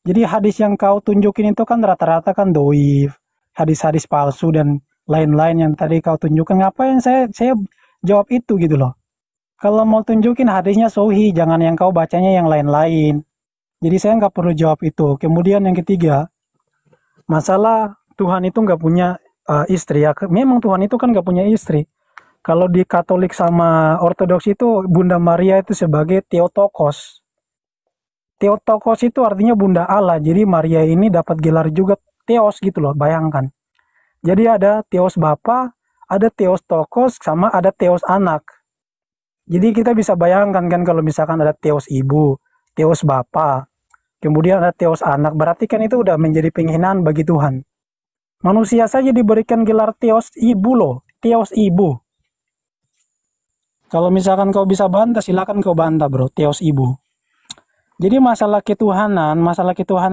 Jadi hadis yang kau tunjukin itu kan rata-rata kan doif, hadis-hadis palsu dan lain-lain yang tadi kau tunjukkan. Ngapain saya jawab itu gitu loh. Kalau mau tunjukin hadisnya sohi, jangan yang kau bacanya yang lain-lain. Jadi saya nggak perlu jawab itu. Kemudian yang ketiga, masalah Tuhan itu nggak punya istri ya. Memang Tuhan itu kan nggak punya istri. Kalau di Katolik sama Ortodoks itu Bunda Maria itu sebagai Theotokos. Theotokos itu artinya Bunda Allah. Jadi Maria ini dapat gelar juga Theos gitu loh, bayangkan. Jadi ada Theos Bapa, ada Theos Tokos, sama ada Theos Anak. Jadi kita bisa bayangkan kan kalau misalkan ada Theos Ibu, Theos Bapa, kemudian ada Theos anak, berarti kan itu udah menjadi penghinaan bagi Tuhan. Manusia saja diberikan gelar Theos ibu loh, Theos ibu. Kalau misalkan kau bisa bantah, silakan kau bantah bro, Theos ibu. Jadi masalah ketuhanan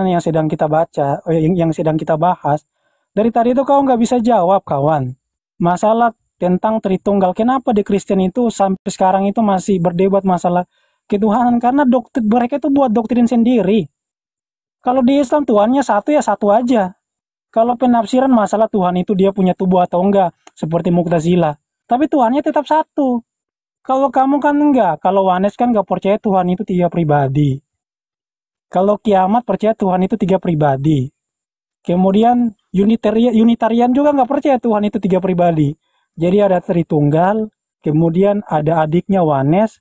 yang sedang kita baca, yang sedang kita bahas, dari tadi itu kau nggak bisa jawab kawan. Masalah tentang Tritunggal, kenapa di Kristen itu sampai sekarang itu masih berdebat masalah ketuhanan, karena mereka itu buat doktrin sendiri. Kalau di Islam Tuhannya satu ya satu aja. Kalau penafsiran masalah Tuhan itu dia punya tubuh atau enggak, seperti Mu'tazilah, tapi Tuhannya tetap satu. Kalau kamu kan enggak, kalau Wanes kan enggak percaya Tuhan itu 3 pribadi. Kalau kiamat percaya Tuhan itu 3 pribadi. Kemudian Unitarian juga enggak percaya Tuhan itu 3 pribadi. Jadi ada Tritunggal, kemudian ada adiknya Wanes,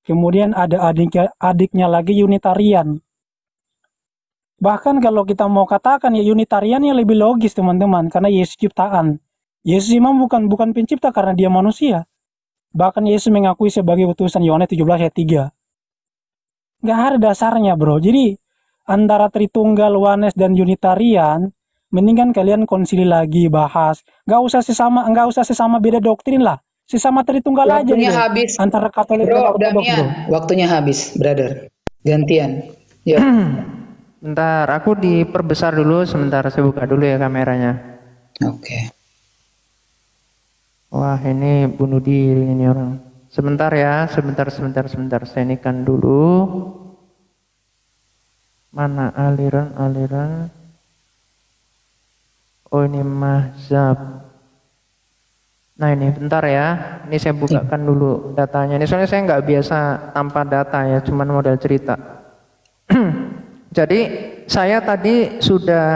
kemudian ada adiknya lagi Unitarian. Bahkan kalau kita mau katakan ya Unitariannya lebih logis teman-teman, karena Yesus ciptaan. Yesus memang bukan pencipta karena dia manusia. Bahkan Yesus mengakui sebagai utusan, Yohanes 17 ayat 3. Nggak ada dasarnya bro. Jadi antara Tritunggal, Wanes, dan Unitarian, mendingan kalian konsili lagi bahas. Nggak usah sesama beda doktrin lah. Sesama Tritunggal aja Waktunya gitu. habis. Antara Katolik dan Bro, Ortodoks bro. waktunya habis, brother. Gantian. Yuk. Bentar, aku diperbesar dulu sebentar, saya buka dulu ya kameranya. Oke. Wah, ini bunuh diri ini orang. Sebentar ya, sebentar. Saya inikan dulu. Mana aliran? Oh, ini mazhab. Nah, ini bentar ya. Ini saya bukakan dulu datanya. Ini soalnya saya nggak biasa tanpa data ya, cuman modal cerita. Jadi, saya tadi sudah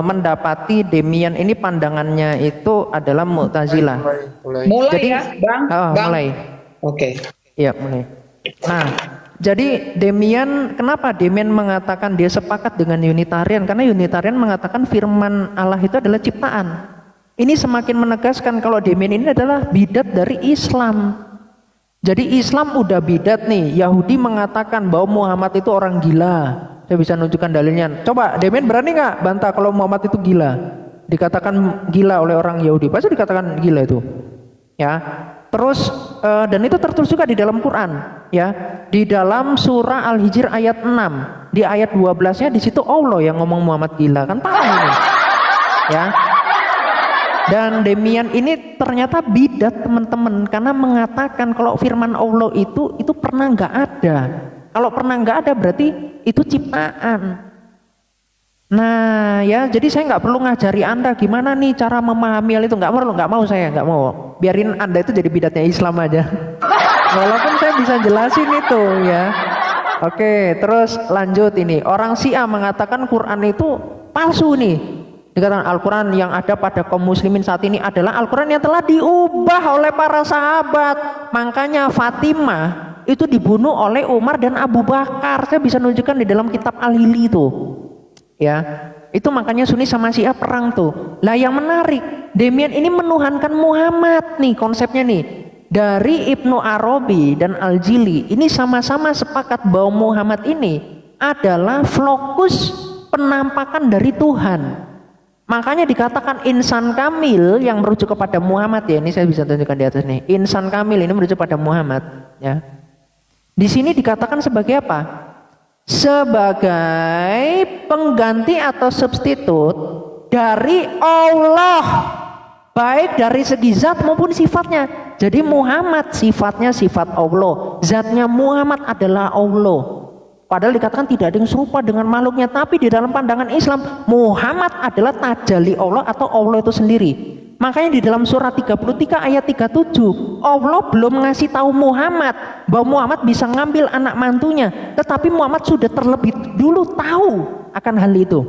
mendapati Demian ini pandangannya itu adalah Mu'tazilah. Mulai Jadi, ya, Bang. Bang. mulai. Oke. Iya, mulai. Nah, jadi kenapa Demian mengatakan dia sepakat dengan Unitarian? Karena Unitarian mengatakan firman Allah itu adalah ciptaan. Ini semakin menegaskan kalau Demian ini adalah bidat dari Islam. Jadi Islam udah bidat nih. Yahudi mengatakan bahwa Muhammad itu orang gila. Saya bisa nunjukkan dalilnya. Coba Demian berani nggak bantah kalau Muhammad itu gila? Dikatakan gila oleh orang Yahudi. Pasti dikatakan gila itu. Ya. Terus dan itu tertulis juga di dalam Quran, ya. Di dalam surah Al-Hijr ayat 6. Di ayat 12-nya di situ Allah yang ngomong Muhammad gila. Kan tahu ini. Ya. Dan Demian ini ternyata bidat teman-teman, karena mengatakan kalau firman Allah itu pernah nggak ada. Kalau pernah nggak ada berarti itu ciptaan. Nah ya, jadi saya nggak perlu ngajari Anda gimana nih cara memahami hal itu, nggak mau saya, nggak mau. Biarin Anda itu jadi bidatnya Islam aja. Walaupun saya bisa jelasin itu ya. Oke, terus lanjut ini. Orang Syiah mengatakan Quran itu palsu nih. Dikatakan Al-Quran yang ada pada kaum muslimin saat ini adalah Al-Quran yang telah diubah oleh para sahabat. Makanya Fatimah itu dibunuh oleh Umar dan Abu Bakar. Saya bisa nunjukkan di dalam kitab Al-Hili itu. Ya, itu makanya Sunni sama Syiah perang tuh. Lah yang menarik, Demian ini menuhankan Muhammad nih konsepnya nih. Dari Ibnu Arabi dan Al-Jili ini sama-sama sepakat bahwa Muhammad ini adalah fokus penampakan dari Tuhan. Makanya dikatakan insan kamil yang merujuk kepada Muhammad ya. Ini saya bisa tunjukkan di atas nih. Insan kamil ini merujuk pada Muhammad ya. Di sini dikatakan sebagai apa? Sebagai pengganti atau substitut dari Allah, baik dari segi zat maupun sifatnya. Jadi Muhammad sifatnya sifat Allah, zatnya Muhammad adalah Allah. Padahal dikatakan tidak ada yang serupa dengan makhluknya, tapi di dalam pandangan Islam Muhammad adalah tajalli Allah atau Allah itu sendiri. Makanya di dalam surah 33 ayat 37 Allah belum ngasih tahu Muhammad bahwa Muhammad bisa ngambil anak mantunya, tetapi Muhammad sudah terlebih dulu tahu akan hal itu.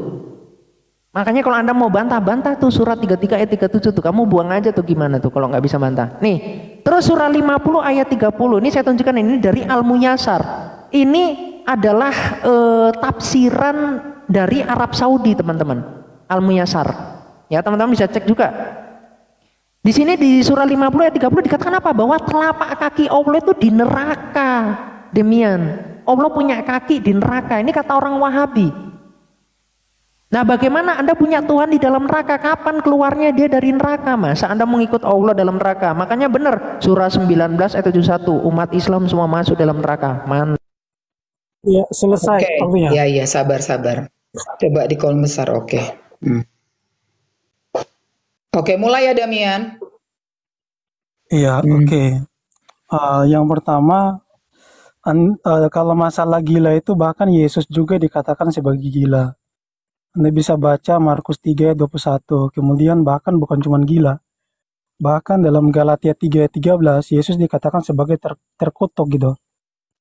Makanya kalau Anda mau bantah tuh surah 33 ayat 37 tuh, kamu buang aja tuh gimana tuh kalau nggak bisa bantah. Nih, terus surah 50 ayat 30 ini saya tunjukkan, ini dari Al-Muyassar. Ini adalah tafsiran dari Arab Saudi teman-teman, Al-Muyassar. Ya teman-teman bisa cek juga. Di sini di surah 50 ayat 30 dikatakan apa? Bahwa telapak kaki Allah itu di neraka. Demian. Allah punya kaki di neraka. Ini kata orang Wahabi. Nah, bagaimana Anda punya Tuhan di dalam neraka? Kapan keluarnya dia dari neraka? Masa Anda mengikut Allah dalam neraka? Makanya benar, surah 19 ayat 71, umat Islam semua masuk dalam neraka. Ya, selesai. Oke, ya, sabar. Coba di kolom besar, oke. Oke, mulai ya Damian. Iya, oke. Yang pertama, kalau masalah gila itu bahkan Yesus juga dikatakan sebagai gila. Anda bisa baca Markus 3 ayat 21. Kemudian bahkan bukan cuma gila. Bahkan dalam Galatia 3 ayat 13, Yesus dikatakan sebagai terkutuk gitu.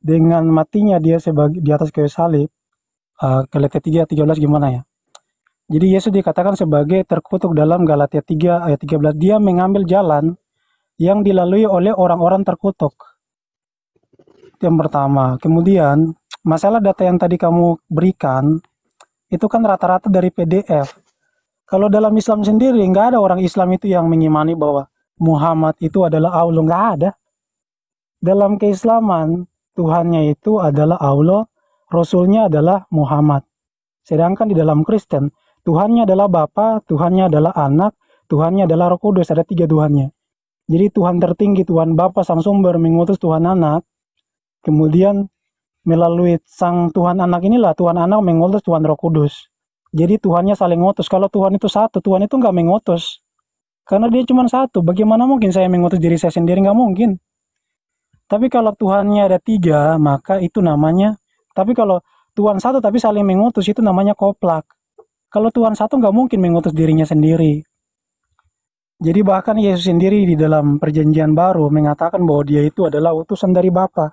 Dengan matinya dia sebagai di atas kayu salib. Galatia 3 ayat 13 gimana ya? Jadi Yesus dikatakan sebagai terkutuk dalam Galatia 3 ayat 13. Dia mengambil jalan yang dilalui oleh orang-orang terkutuk. Yang pertama. Kemudian, masalah data yang tadi kamu berikan, itu kan rata-rata dari PDF. Kalau dalam Islam sendiri, nggak ada orang Islam itu yang mengimani bahwa Muhammad itu adalah Allah. Nggak ada. Dalam keislaman, Tuhannya itu adalah Allah, Rasulnya adalah Muhammad. Sedangkan di dalam Kristen, Tuhannya adalah Bapa, Tuhannya adalah Anak, Tuhannya adalah Roh Kudus. Ada 3 Tuhannya. Jadi Tuhan tertinggi, Tuhan Bapa, Sang Sumber, mengutus Tuhan Anak. Kemudian melalui Sang Tuhan Anak inilah Tuhan Anak mengutus Tuhan Roh Kudus. Jadi Tuhannya saling ngutus. Kalau Tuhan itu satu, Tuhan itu nggak mengutus. Karena dia cuma satu. Bagaimana mungkin saya mengutus diri saya sendiri? Nggak mungkin. Tapi kalau Tuhannya ada 3, maka itu namanya. Tapi kalau Tuhan satu tapi saling mengutus, itu namanya koplak. Kalau Tuhan satu nggak mungkin mengutus dirinya sendiri. Jadi bahkan Yesus sendiri di dalam perjanjian baru mengatakan bahwa dia itu adalah utusan dari Bapa.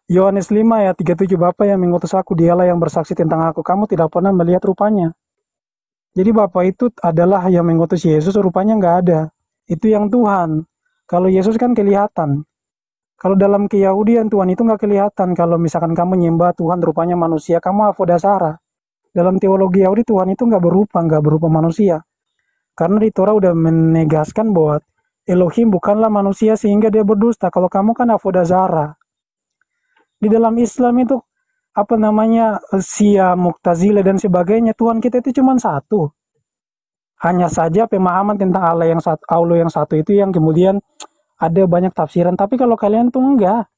Yohanes 5 ayat 37, Bapa yang mengutus aku, dialah yang bersaksi tentang aku. Kamu tidak pernah melihat rupanya. Jadi Bapa itu adalah yang mengutus Yesus, rupanya nggak ada. Itu yang Tuhan. Kalau Yesus kan kelihatan. Kalau dalam keyahudian Tuhan itu nggak kelihatan. Kalau misalkan kamu nyembah Tuhan rupanya manusia, kamu avodasara. Dalam teologi Yahudi Tuhan itu nggak berupa manusia. Karena di Torah udah menegaskan bahwa Elohim bukanlah manusia sehingga dia berdusta. Kalau kamu kan avodasara. Di dalam Islam itu Syiah, Mu'tazilah dan sebagainya, Tuhan kita itu cuma satu. Hanya saja pemahaman tentang Allah yang satu itu yang kemudian ada banyak tafsiran. Tapi kalau kalian tuh enggak.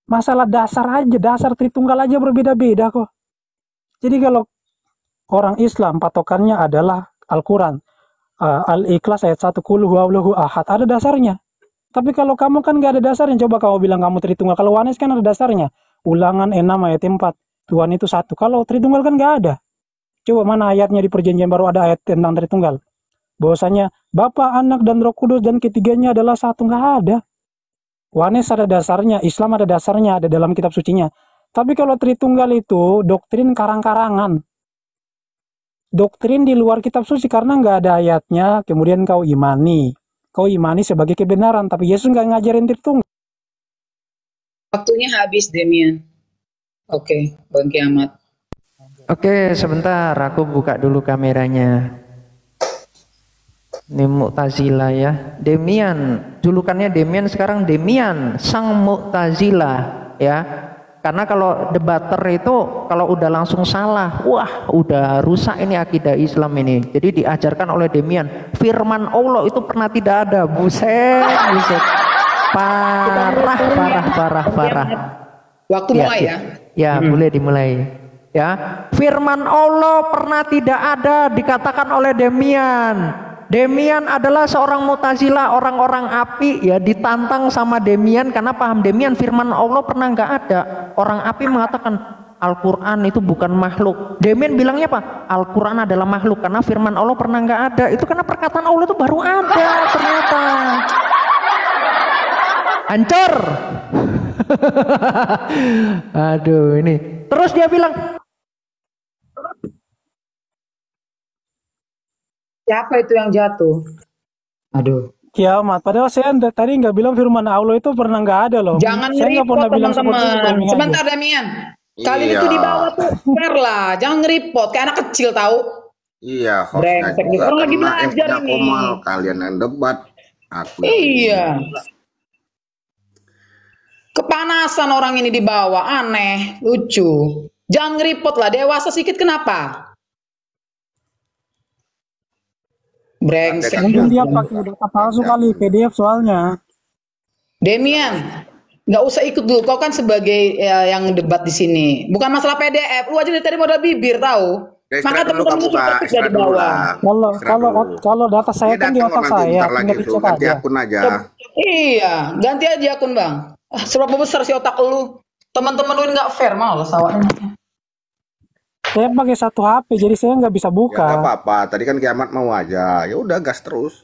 Masalah dasar aja, dasar Tritunggal aja berbeda-beda kok. Jadi kalau orang Islam patokannya adalah Al-Quran, Al-Ikhlas ayat 1, Qul huwallahu ahad, ada dasarnya. Tapi kalau kamu kan nggak ada dasarnya, coba kamu bilang kamu Tritunggal. Kalau Yohanes kan ada dasarnya. Ulangan 6 ayat 4. Tuhan itu satu. Kalau Tritunggal kan nggak ada. Coba mana ayatnya di perjanjian baru ada ayat tentang Tritunggal. Bahwasanya Bapa, Anak, dan Roh Kudus dan ketiganya adalah satu. Nggak ada. Yohanes ada dasarnya. Islam ada dasarnya. Ada dalam kitab sucinya. Tapi kalau Tritunggal itu doktrin karang-karangan. Doktrin di luar kitab suci karena nggak ada ayatnya. Kemudian kau imani. Kau imani sebagai kebenaran, tapi Yesus nggak ngajarin Tritunggal. Waktunya habis, Demian. Oke, Bang Kiamat. Oke, sebentar, aku buka dulu kameranya. Ini Mu'tazilah ya. Demian, julukannya Demian, sekarang Demian, sang Mu'tazilah ya. Karena kalau debater itu kalau udah langsung salah, wah udah rusak ini akidah Islam ini. Jadi diajarkan oleh Demian, firman Allah itu pernah tidak ada. Buset. Parah. Waktu mulai ya. Ya, boleh dimulai. Ya, firman Allah pernah tidak ada dikatakan oleh Demian. Demian adalah seorang Mu'tazilah, orang-orang api ya, ditantang sama Demian karena paham Demian firman Allah pernah nggak ada. Orang api mengatakan Al-Quran itu bukan makhluk. Demian bilangnya apa? Al-Quran adalah makhluk karena firman Allah pernah nggak ada. Itu karena perkataan Allah itu baru ada ternyata. Hancur. Aduh ini. Terus dia bilang, siapa itu yang jatuh? Aduh. Kiamat. Padahal saya tadi nggak bilang firman Allah itu pernah nggak ada loh. Jangan saya nggak pernah bilang seperti itu. Sebentar Damian. Kalian itu di bawah tuh fair lah. Jangan ngeripot kayak anak kecil tahu. Iya, brengsek nih. Orang lagi belajar ini. Kalian yang debat. Aku iya. Kepanasan orang ini dibawa, aneh, lucu. Jangan ngeripot lah, dewasa sedikit kenapa? Brengsek. Mungkin dia pakai data palsu kali, PDF soalnya. Demian, nggak usah ikut dulu. Kau kan sebagai yang debat di sini. Bukan masalah PDF. Lu aja dari tadi modal bibir tahu. Ya, Maka istirahat dulu teman-teman kamu, itu Kak. topik dari Istirahat dulu bawah. lah. Kalau Istirahat kalau dulu. kalau data saya Ini kan di datang otak nanti saya, bentar lagi tinggal tuh, dicek ganti aja. akun aja. Iya, ganti aja akun bang. Seberapa besar sih otak lu? Teman-teman lu nggak fair, malas awaknya. Saya pakai satu HP, jadi saya nggak bisa Ya nggak buka. apa-apa. Tadi kan Kiamat mau aja. Ya udah gas terus.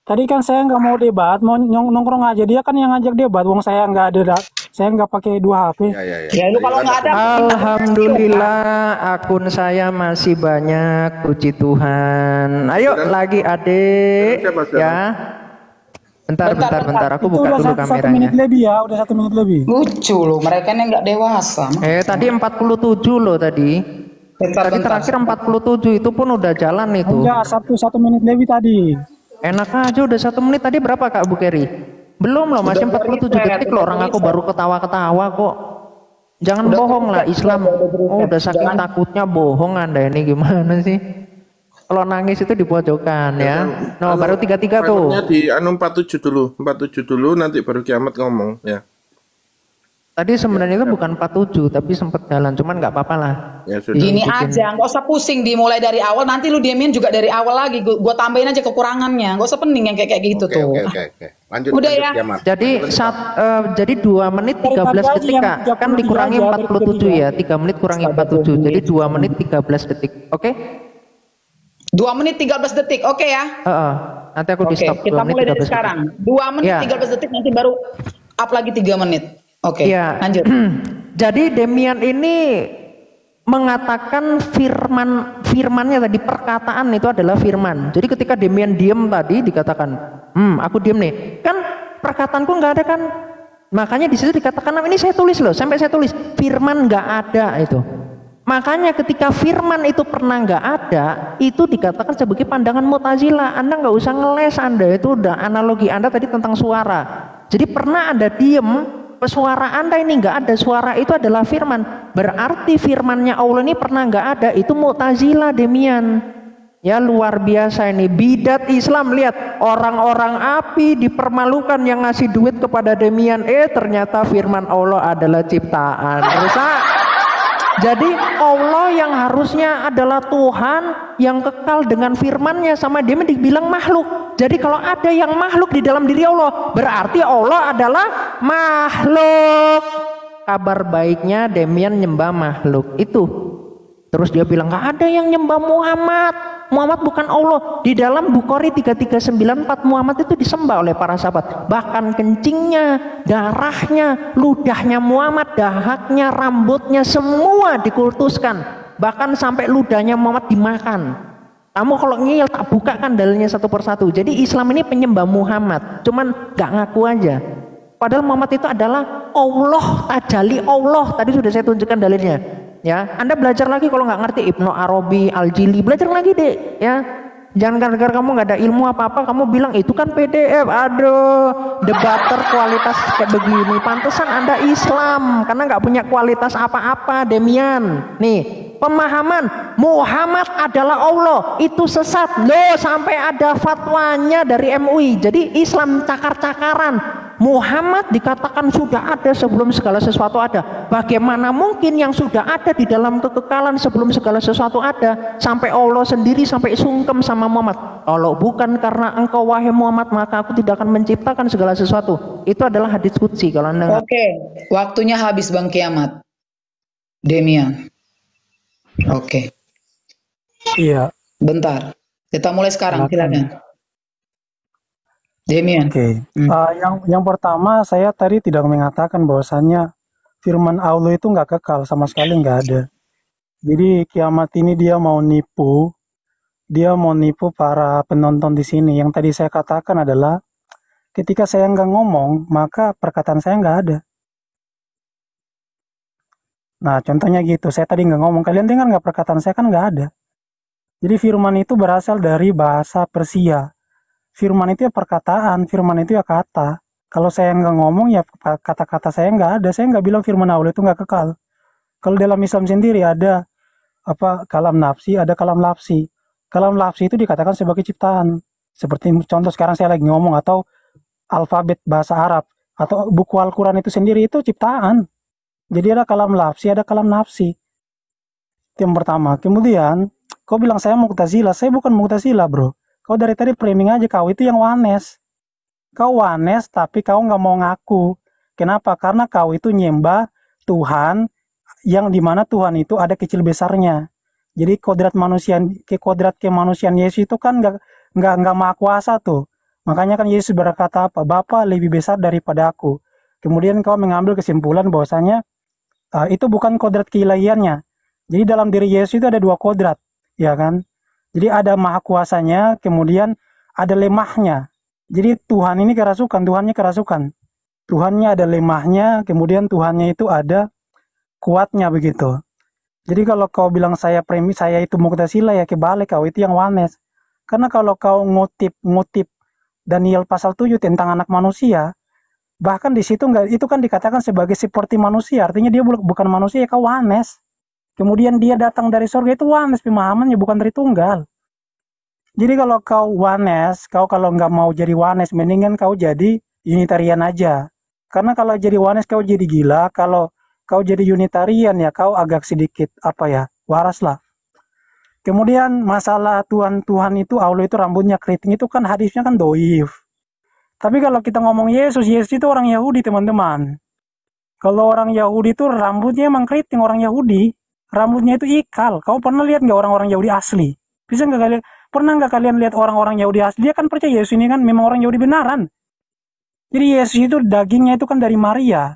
Tadi kan saya nggak mau debat, mau nongkrong aja. Dia kan yang ngajak debat, wong saya nggak ada, saya nggak pakai 2 HP. Ya. Ya lu kalau nggak ada, Alhamdulillah akun saya masih banyak, puji Tuhan. Ayo lagi adik Siapa? ya. Bentar, aku Itu buka udah dulu satu menit kameranya. lebih ya, udah 1 menit lebih. lucu loh. Mereka ini nggak dewasa. Tadi 47 loh tadi. Tadi terakhir 47 itu pun udah jalan itu. Enggak, satu menit lebih tadi. Enak aja udah 1 menit tadi berapa Kak Bu Keri? Belum loh, masih 47 detik loh, orang aku baru ketawa-ketawa kok. Jangan bohong lah Islam. Oh, udah saking takutnya bohong Anda ini gimana sih? Kalau nangis itu di pojokan ya. No, baru 33 tuh. Timernya di anu 47 dulu, nanti baru Kiamat ngomong ya. Tadi sebenarnya itu bukan 47 tapi sempat jalan, cuman nggak apa-apa lah. Ya sudah. Gini aja, nggak usah pusing dimulai dari awal. Nanti lu diemin juga dari awal lagi. Gua tambahin aja kekurangannya. Nggak usah pening yang kayak gitu tuh. Oke. Lanjut. Udah lanjut, ya? Kiamat. Jadi 2 menit 13 detik Kak. Kan dikurangi 47 ya. 3 menit kurangi 47. Jadi 2 menit 13 detik. Oke? 2 menit 13 detik, oke ya? Nanti aku di Oke, stop 2 kita menit mulai dari 13 detik. sekarang. 2 menit Ya. 13 detik, nanti baru up lagi 3 menit. Oke, Iya. lanjut. Jadi Demian ini mengatakan firmannya tadi, perkataan itu adalah firman. Jadi ketika Demian diam tadi dikatakan, aku diam nih, kan perkataanku nggak ada kan? Makanya di situ dikatakan, ini saya tulis loh, sampai saya tulis firman nggak ada itu. Makanya ketika firman itu pernah nggak ada, itu dikatakan sebagai pandangan Mu'tazilah. Anda nggak usah ngeles, Anda itu udah analogi Anda tadi tentang suara. Jadi pernah Anda diem, suara Anda ini nggak ada, suara itu adalah firman. Berarti firmannya Allah ini pernah nggak ada, itu Mu'tazilah Demian. Ya luar biasa ini, bidat Islam. Lihat, orang-orang api dipermalukan yang ngasih duit kepada Demian. Ternyata firman Allah adalah ciptaan. Rusak. Jadi Allah yang harusnya adalah Tuhan yang kekal dengan firmannya, sama dia dibilang makhluk. Jadi kalau ada yang makhluk di dalam diri Allah, berarti Allah adalah makhluk. Kabar baiknya Demian nyembah makhluk itu. Terus dia bilang nggak ada yang nyembah Muhammad. Muhammad bukan Allah. Di dalam Bukhari 3394 Muhammad itu disembah oleh para sahabat. Bahkan kencingnya, darahnya, ludahnya Muhammad, dahaknya, rambutnya semua dikultuskan. Bahkan sampai ludahnya Muhammad dimakan. Kamu kalau ngeyel tak buka kan dalilnya satu persatu. Jadi Islam ini penyembah Muhammad, cuman nggak ngaku aja. Padahal Muhammad itu adalah Allah, tajali Allah. Tadi sudah saya tunjukkan dalilnya. Ya, Anda belajar lagi kalau nggak ngerti Ibnu Arabi, Al-Jili, belajar lagi deh. Ya, jangan gara-gara kamu nggak ada ilmu apa-apa, kamu bilang itu kan PDF. Aduh, debater kualitas kayak begini. Pantesan Anda Islam karena nggak punya kualitas apa-apa, Demian. Nih, pemahaman Muhammad adalah Allah itu sesat loh, sampai ada fatwanya dari MUI. Jadi Islam cakar-cakaran. Muhammad dikatakan sudah ada sebelum segala sesuatu ada. Bagaimana mungkin yang sudah ada di dalam kekekalan sebelum segala sesuatu ada, sampai Allah sendiri sampai sungkem sama Muhammad. Kalau bukan karena engkau wahai Muhammad, maka aku tidak akan menciptakan segala sesuatu. Itu adalah hadits qudsi kalau Anda. Oke, waktunya habis Bang Kiamat. Demian. Oke, Iya. bentar. Kita mulai sekarang, silakan. Demian. Oke. Yang pertama, saya tadi tidak mengatakan bahwasannya firman Allah itu nggak kekal, sama sekali nggak ada. Jadi Kiamat ini dia mau nipu para penonton di sini. Yang tadi saya katakan adalah ketika saya nggak ngomong, maka perkataan saya nggak ada. Nah, contohnya gitu. Saya tadi nggak ngomong, kalian dengar nggak perkataan saya kan nggak ada. Jadi firman itu berasal dari bahasa Persia. Firman itu ya perkataan, firman itu ya kata. Kalau saya nggak ngomong ya kata-kata saya nggak ada. Saya nggak bilang firman Allah itu nggak kekal. Kalau dalam Islam sendiri ada kalam nafsi, ada kalam lafsi. Kalam lafsi itu dikatakan sebagai ciptaan. Seperti contoh sekarang saya lagi ngomong, atau alfabet bahasa Arab, atau buku Al-Quran itu sendiri itu ciptaan. Jadi ada kalam lafsi, ada kalam nafsi. Itu yang pertama. Kemudian kau bilang saya Mu'tazilah. Saya bukan Mu'tazilah, bro. Kau dari tadi framing aja, kau itu yang Wanes. Kau Wanes tapi kau nggak mau ngaku. Kenapa? Karena kau itu nyembah Tuhan yang dimana Tuhan itu ada kecil besarnya. Jadi kodrat kemanusiaan Yesus itu kan nggak maha kuasa tuh. Makanya kan Yesus berkata apa? Bapa lebih besar daripada aku. Kemudian kau mengambil kesimpulan bahwasanya itu bukan kodrat keilahiannya. Jadi dalam diri Yesus itu ada dua kodrat, ya kan? Jadi ada maha kuasanya, kemudian ada lemahnya. Jadi Tuhan ini kerasukan, Tuhannya kerasukan. Tuhannya ada lemahnya, kemudian Tuhannya itu ada kuatnya begitu. Jadi kalau kau bilang saya itu Mu'tazilah, ya kebalik, kau itu yang Wanes. Karena kalau kau ngutip Daniel pasal 7 tentang anak manusia, bahkan di situ itu kan dikatakan sebagai seperti manusia, artinya dia bukan manusia, kau Wanes. Kemudian dia datang dari surga, itu Wanes pemahamannya, bukan Tritunggal. Jadi kalau kau Wanes, kau kalau nggak mau jadi Wanes, mendingan kau jadi Unitarian aja. Karena kalau jadi Wanes kau jadi gila, kalau kau jadi Unitarian ya kau agak sedikit waras lah. Kemudian masalah Tuhan itu Allah itu rambutnya keriting, itu kan hadisnya kan doif. Tapi kalau kita ngomong Yesus itu orang Yahudi, teman-teman. Kalau orang Yahudi itu rambutnya emang keriting, orang Yahudi. Rambutnya itu ikal. Kau pernah lihat nggak orang-orang Yahudi asli? Pernah nggak kalian lihat orang-orang Yahudi asli? Dia kan percaya Yesus ini kan memang orang Yahudi benaran. Jadi Yesus itu dagingnya itu kan dari Maria.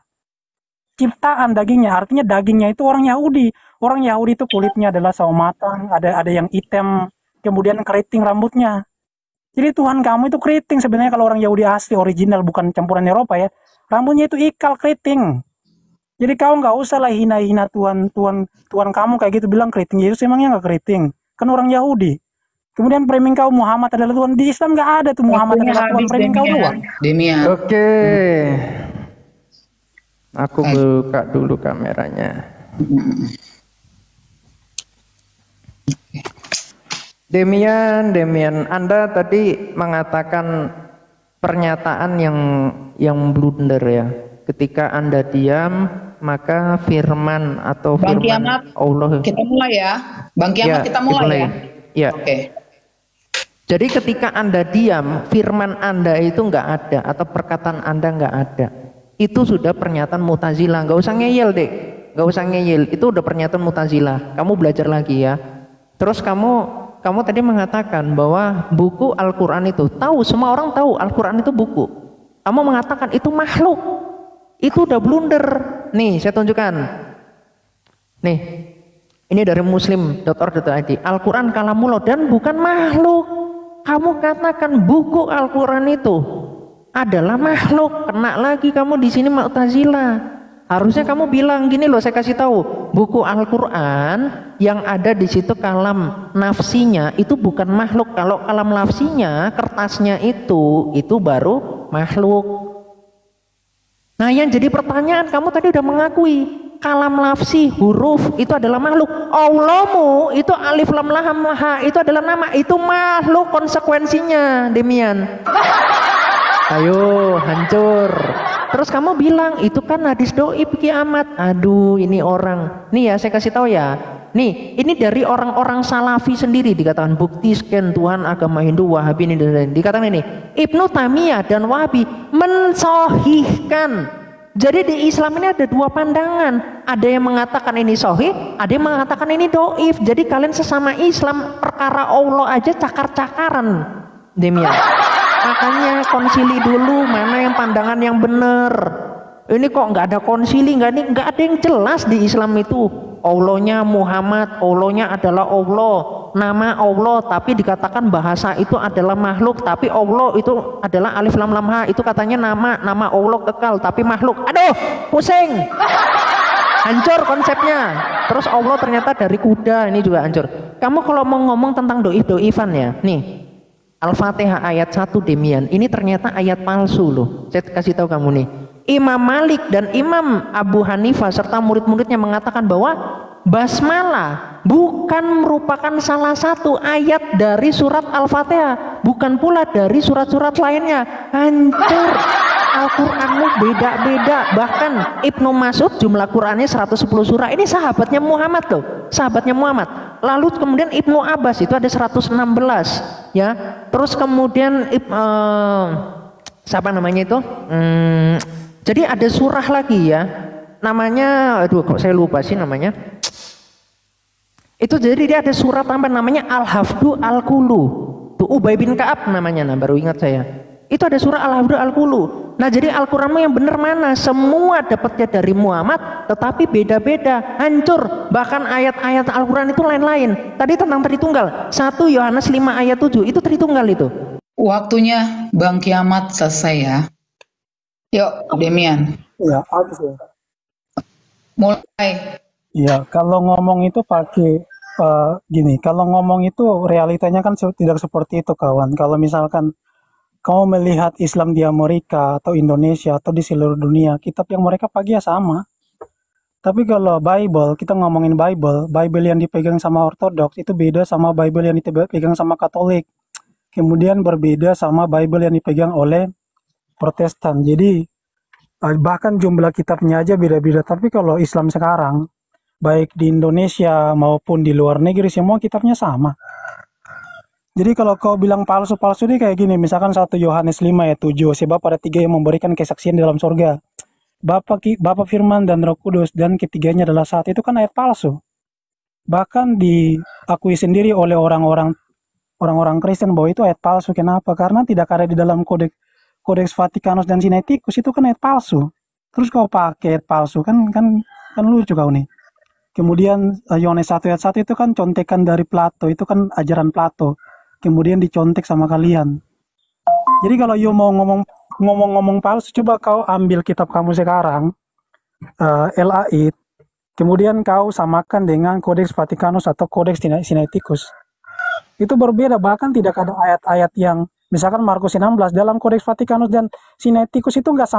Ciptaan dagingnya, artinya dagingnya itu orang Yahudi. Orang Yahudi itu kulitnya adalah sawo matang, ada yang hitam, kemudian keriting rambutnya. Jadi Tuhan kamu itu keriting sebenarnya kalau orang Yahudi asli, original, bukan campuran Eropa ya. Rambutnya itu ikal keriting. Jadi kau nggak usah lah hina-hina Tuhan kamu kayak gitu, bilang keriting. Yesus emangnya nggak keriting? Kan orang Yahudi. Kemudian framing kau Muhammad adalah Tuhan. Di Islam nggak ada tuh Muhammad adalah Tuhan. Framing kau doang. Oke. Aku buka dulu kameranya. Demian, Anda tadi mengatakan pernyataan yang blunder ya. Ketika Anda diam, maka firman atau Bang firman Kiamat, Allah. kita mulai ya. Bang Kiamat, kita mulai ya. Ya. Oke. Jadi ketika Anda diam, firman Anda itu nggak ada atau perkataan Anda nggak ada. Itu sudah pernyataan Mu'tazilah. Nggak usah ngeyel deh. Nggak usah ngeyel. Itu udah pernyataan Mu'tazilah. Kamu belajar lagi ya. Terus kamu tadi mengatakan bahwa buku Al-Quran itu, semua orang tahu Al-Quran itu buku. Kamu mengatakan itu makhluk. Itu udah blunder. Nih, saya tunjukkan. Nih, ini dari muslim.org.id. Al-Quran kalamullah dan bukan makhluk. Kamu katakan buku Al-Quran itu adalah makhluk. Kena lagi kamu di sini Mu'tazilah. Harusnya kamu bilang gini loh, saya kasih tahu. Buku Al-Quran yang ada di situ kalam nafsinya itu bukan makhluk. Kalau kalam nafsinya, kertasnya itu baru makhluk. Nah yang jadi pertanyaan, kamu tadi udah mengakui kalam lafsi, huruf itu adalah makhluk. Allahmu itu alif lam lam ha itu adalah nama, itu makhluk konsekuensinya. Demian. Ayo hancur. Terus kamu bilang itu kan hadis doib kiamat. Aduh ini orang. Nih ya saya kasih tahu ya. Nih ini dari orang-orang Salafi sendiri dikatakan bukti scan Tuhan agama Hindu Wahabi ini dan dikatakan ini Ibnu Taimiyah dan Wahabi mensohihkan. Jadi di Islam ini ada dua pandangan. Ada yang mengatakan ini sohih, ada yang mengatakan ini doif. Jadi kalian sesama Islam perkara Allah aja cakar-cakaran. Demikian. Makanya konsili dulu mana yang pandangan yang benar. Ini kok nggak ada konsili, nggak ada yang jelas di Islam itu. Allahnya Muhammad, Allahnya adalah Allah, nama Allah, tapi dikatakan bahasa itu adalah makhluk, tapi Allah itu adalah alif lam lam ha, itu katanya nama Allah kekal, tapi makhluk. Aduh, pusing. Hancur konsepnya. Terus Allah ternyata dari kuda, ini juga hancur. Kamu kalau mau ngomong tentang doif-doifan ya, nih. Al-Fatihah ayat 1 Demian, ini ternyata ayat palsu loh. Saya kasih tahu kamu nih. Imam Malik dan Imam Abu Hanifah serta murid-muridnya mengatakan bahwa basmalah bukan merupakan salah satu ayat dari surat Al-Fatihah, bukan pula dari surat-surat lainnya. Hancur. Al-Quranmu beda-beda. Bahkan Ibnu Mas'ud jumlah Qurannya 110 surah. Ini sahabatnya Muhammad loh, sahabatnya Muhammad. Lalu kemudian Ibnu Abbas itu ada 116 ya. Terus kemudian siapa namanya itu? Jadi ada surah lagi ya. Namanya aduh kok saya lupa sih namanya. Itu jadi dia ada surat tambahan namanya Al-Hafdu Al-Qulu. Tuh Ubay bin Ka'ab namanya, nah baru ingat saya. Itu ada surah Al-Hafdu Al-Qulu. Nah jadi Al-Quranmu yang benar mana? Semua dapatnya dari Muhammad, tetapi beda-beda, hancur. Bahkan ayat-ayat Al-Quran itu lain-lain. Tadi tentang Tritunggal, 1 Yohanes 5 ayat 7, itu Tritunggal itu. Waktunya Bang Kiamat selesai ya. Yuk, Demian. Ya, habis ya. Mulai. Ya, kalau ngomong itu pakai gini, kalau ngomong itu realitanya kan tidak seperti itu kawan. Kalau misalkan kamu melihat Islam di Amerika atau Indonesia atau di seluruh dunia, kitab yang mereka pakai ya sama. Tapi kalau Bible, kita ngomongin Bible yang dipegang sama Ortodoks itu beda sama Bible yang dipegang sama Katolik. Kemudian berbeda sama Bible yang dipegang oleh Protestan. Jadi bahkan jumlah kitabnya aja beda-beda. Tapi kalau Islam sekarang, baik di Indonesia maupun di luar negeri, semua kitabnya sama. Jadi kalau kau bilang palsu-palsu ini kayak gini, misalkan 1 Yohanes 5 ayat 7, sebab ada 3 yang memberikan kesaksian dalam surga, Bapa Firman dan Roh Kudus, dan ketiganya adalah satu, itu kan ayat palsu. Bahkan diakui sendiri oleh orang-orang Kristen bahwa itu ayat palsu. Kenapa? Karena tidak ada di dalam Kodeks Vatikanus dan Sinaiticus, itu kan ayat palsu. Terus kau pakai ayat palsu, kan lucu kau nih. Kemudian Yohanes 1 ayat 1 itu kan contekan dari Plato, itu kan ajaran Plato. Kemudian dicontek sama kalian. Jadi kalau you mau ngomong palsu, coba kau ambil kitab kamu sekarang, LAI, kemudian kau samakan dengan Kodeks Vatikanus atau Kodeks Sinaiticus. Itu berbeda, bahkan tidak ada ayat-ayat yang, misalkan Markus 16, dalam Kodeks Vatikanus dan Sinaiticus itu nggak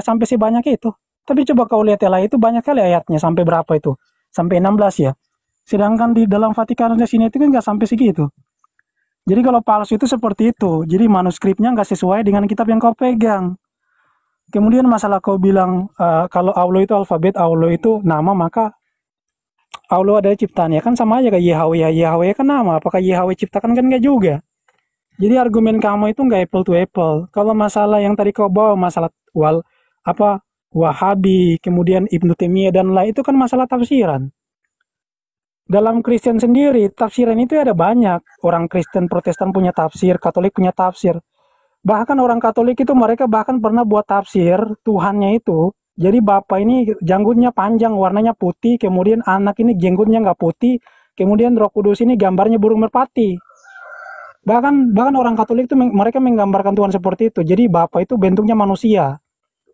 sampai sebanyak itu. Tapi coba kau lihat LAI itu banyak kali ayatnya, sampai berapa itu? Sampai 16 ya. Sedangkan di dalam Vatikanus dan Sinaiticus nggak sampai segitu. Jadi kalau palsu itu seperti itu. Jadi manuskripnya nggak sesuai dengan kitab yang kau pegang. Kemudian masalah kau bilang kalau Allah itu alfabet, Allah itu nama, maka Allah ada ciptaannya. Kan sama aja kayak Yahweh. Yahweh kan nama. Apakah Yahweh ciptakan? Kan nggak juga. Jadi argumen kamu itu nggak apple to apple. Kalau masalah yang tadi kau bawa, masalah Wahabi, kemudian Ibnu Taimiyah dan lain, itu kan masalah tafsiran. Dalam Kristen sendiri, tafsiran itu ada banyak. Orang Kristen Protestan punya tafsir, Katolik punya tafsir. Bahkan orang Katolik itu mereka bahkan pernah buat tafsir Tuhannya itu. Jadi Bapa ini janggutnya panjang, warnanya putih, kemudian anak ini jenggotnya nggak putih, kemudian Roh Kudus ini gambarnya burung merpati. Bahkan orang Katolik itu mereka menggambarkan Tuhan seperti itu. Jadi Bapa itu bentuknya manusia,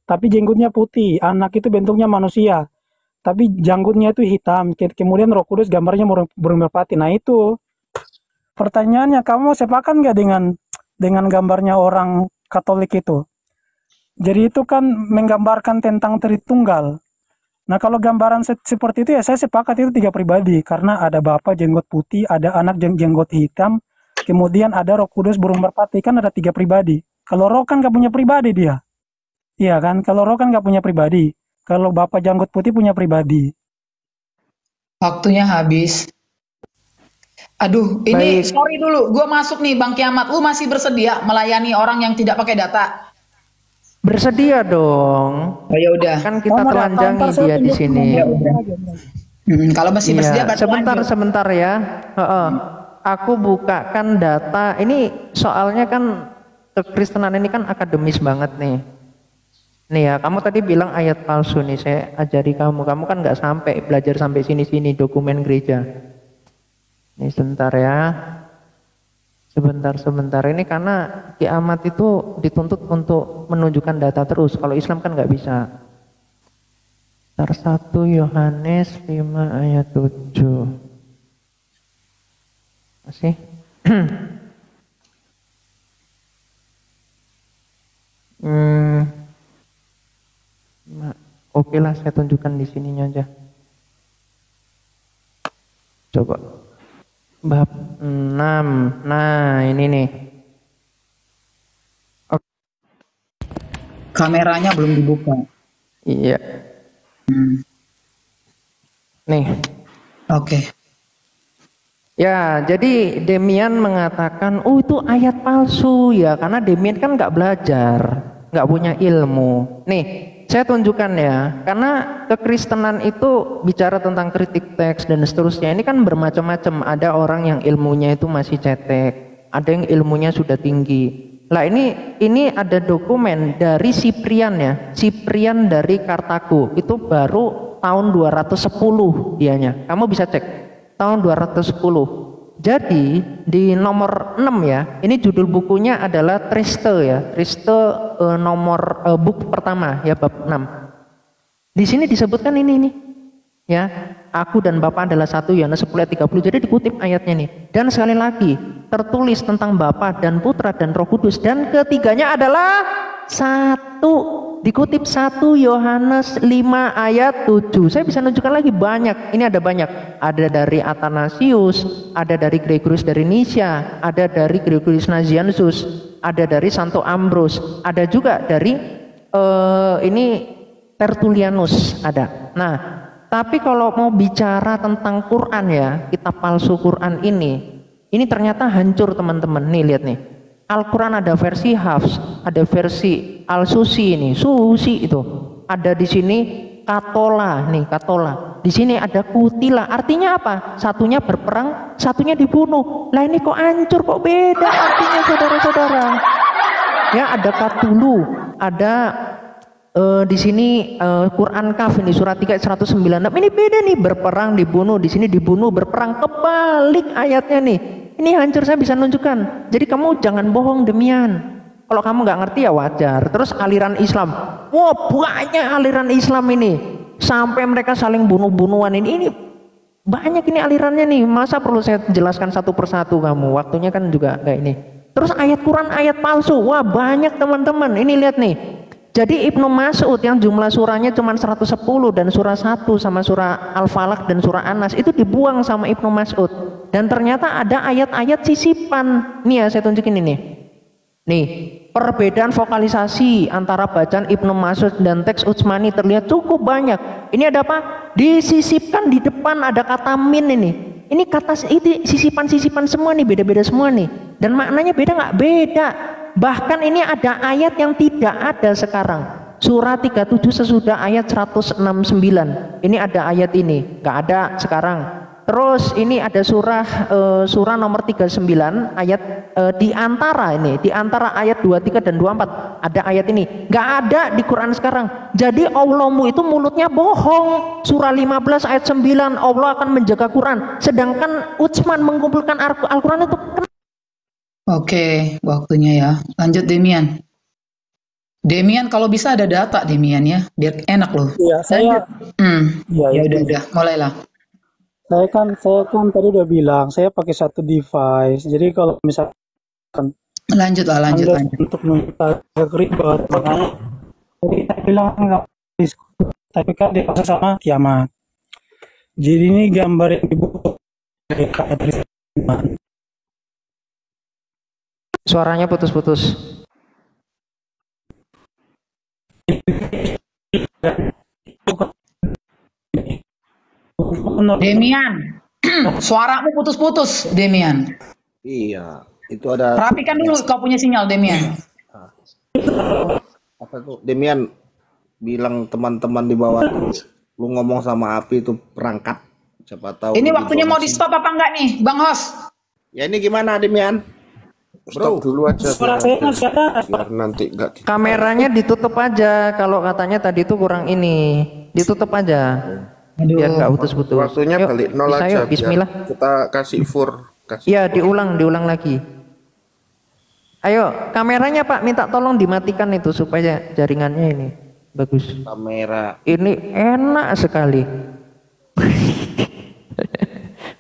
tapi jenggotnya putih. Anak itu bentuknya manusia, tapi janggutnya itu hitam. Kemudian Roh Kudus gambarnya burung merpati. Nah itu pertanyaannya, kamu sepakat nggak dengan gambarnya orang Katolik itu? Jadi itu kan menggambarkan tentang Tritunggal. Nah kalau gambaran seperti itu ya saya sepakat itu 3 pribadi. Karena ada Bapa jenggot putih, ada anak jenggot hitam, kemudian ada Roh Kudus burung merpati. Kan ada 3 pribadi. Kalau Roh kan nggak punya pribadi dia. Iya kan? Kalau Roh kan nggak punya pribadi. Kalau Bapak janggut putih punya pribadi. Waktunya habis. Aduh, ini Baik. sorry dulu. Gue masuk nih Bang Kiamat. Lu masih bersedia melayani orang yang tidak pakai data? Bersedia dong. Oh ya udah. Kan kita telanjangi dia di sini. Kalau masih bersedia, sebentar ya. Aku bukakan data. Ini soalnya kan kekristenan ini kan akademis banget nih. Nih ya, kamu tadi bilang ayat palsu nih, saya ajari kamu. Kamu kan nggak sampai belajar sampai sini-sini dokumen gereja. Nih sebentar ya. Sebentar. Ini karena kiamat itu dituntut untuk menunjukkan data terus. Kalau Islam kan nggak bisa. 1 Yohanes 5 ayat 7. Masih? Hmm, oke lah, saya tunjukkan di sininya aja. Coba. Bab 6. Nah, ini nih. Oke. Kameranya belum dibuka. Iya. Nih. Oke. Ya, jadi Demian mengatakan, oh itu ayat palsu ya, karena Demian kan nggak belajar, nggak punya ilmu. Nih, saya tunjukkan ya, karena kekristenan itu bicara tentang kritik teks dan seterusnya. Ini kan bermacam-macam. Ada orang yang ilmunya itu masih cetek, ada yang ilmunya sudah tinggi. Lah ini ada dokumen dari Siprian ya, Siprian dari Kartago. Itu baru tahun 210 dianya. Kamu bisa cek. Tahun 210. Jadi di nomor 6 ya, ini judul bukunya adalah Triste ya, Triste nomor buku pertama ya, bab 6. Di sini disebutkan ini ya, aku dan Bapa adalah satu, Yohanes 10 ayat 30. Jadi dikutip ayatnya nih. Dan sekali lagi tertulis tentang Bapa dan Putra dan Roh Kudus, dan ketiganya adalah satu. Dikutip 1 Yohanes 5 ayat 7. Saya bisa nunjukkan lagi banyak. Ini ada banyak. Ada dari Athanasius, ada dari Gregorius dari Nisia, ada dari Gregorius Nazianzus, ada dari Santo Ambrose, ada juga dari ini Tertullianus ada. Nah, tapi kalau mau bicara tentang Quran ya, kitab palsu Quran ini ternyata hancur teman-teman. Nih lihat nih. Al-Quran ada versi Hafs, ada versi Al-Susi ini, Susi itu. Ada di sini Katola nih, Katola. Di sini ada Kutila. Artinya apa? Satunya berperang, satunya dibunuh. Lah ini kok hancur, kok beda artinya saudara-saudara. Ya ada Katulu, ada di sini Quran Kaf ini surat 3 ayat 196. Ini beda nih, berperang dibunuh, di sini dibunuh berperang, kebalik ayatnya nih. Ini hancur, saya bisa nunjukkan. Jadi kamu jangan bohong Demian. Kalau kamu nggak ngerti ya wajar. Terus aliran Islam, wah banyak aliran Islam ini, sampai mereka saling bunuh-bunuhan ini banyak ini alirannya nih. Masa perlu saya jelaskan satu persatu kamu? Waktunya kan juga nggak ini. Terus ayat Quran ayat palsu, wah banyak teman-teman. Ini lihat nih. Jadi Ibnu Mas'ud yang jumlah surahnya cuma 110 dan surah 1 sama surah Al-Falaq dan surah An-Nas itu dibuang sama Ibnu Mas'ud. Dan ternyata ada ayat-ayat sisipan. Nih ya saya tunjukin ini. Nih, perbedaan vokalisasi antara bacaan Ibnu Mas'ud dan teks Utsmani terlihat cukup banyak. Ini ada apa? Disisipkan di depan ada kata min ini. Ini kata itu sisipan-sisipan semua nih, beda-beda semua nih. Dan maknanya beda nggak? Beda. Bahkan ini ada ayat yang tidak ada sekarang. Surah 37 sesudah ayat 169. Ini ada ayat ini, nggak ada sekarang. Terus ini ada surah nomor 39 ayat di antara ayat 23 dan 24 ada ayat ini. Nggak ada di Quran sekarang. Jadi Allahmu itu mulutnya bohong. Surah 15 ayat 9 Allah akan menjaga Quran. Sedangkan Utsman mengumpulkan Al-Quran itu. Oke, waktunya ya. Lanjut Demian. Demian kalau bisa ada data Demian ya, biar enak loh. Iya, saya. Ya udah, mulailah. Saya kan tadi udah bilang saya pakai satu device. Jadi kalau misalkan Lanjut. untuk minta ribet, makanya jadi saya bilang nggak tapi kan dipaksa sama kiamat. Jadi ini gambar yang dibuat dari KR. Suaranya putus-putus. Demian, suaramu putus-putus Demian. Iya, itu ada. Rapikan dulu kau punya sinyal Demian. Apa tuh? Demian bilang teman-teman di bawah, lu ngomong sama api itu perangkat. Siapa tahu. Ini waktunya mau di stop apa enggak nih, Bang Hos? Ya ini gimana Demian? Stop dulu aja biar nanti enggak Kameranya ditutup aja. Kalau katanya tadi itu kurang ini, ditutup aja. Biar nggak putus-putus. Waktunya Yuk, balik nol bisa aja. yuk, bismillah. Kita kasih fur. Iya, diulang lagi. Ayo, kameranya Pak, minta tolong dimatikan itu supaya jaringannya ini bagus. Kamera. Ini enak sekali.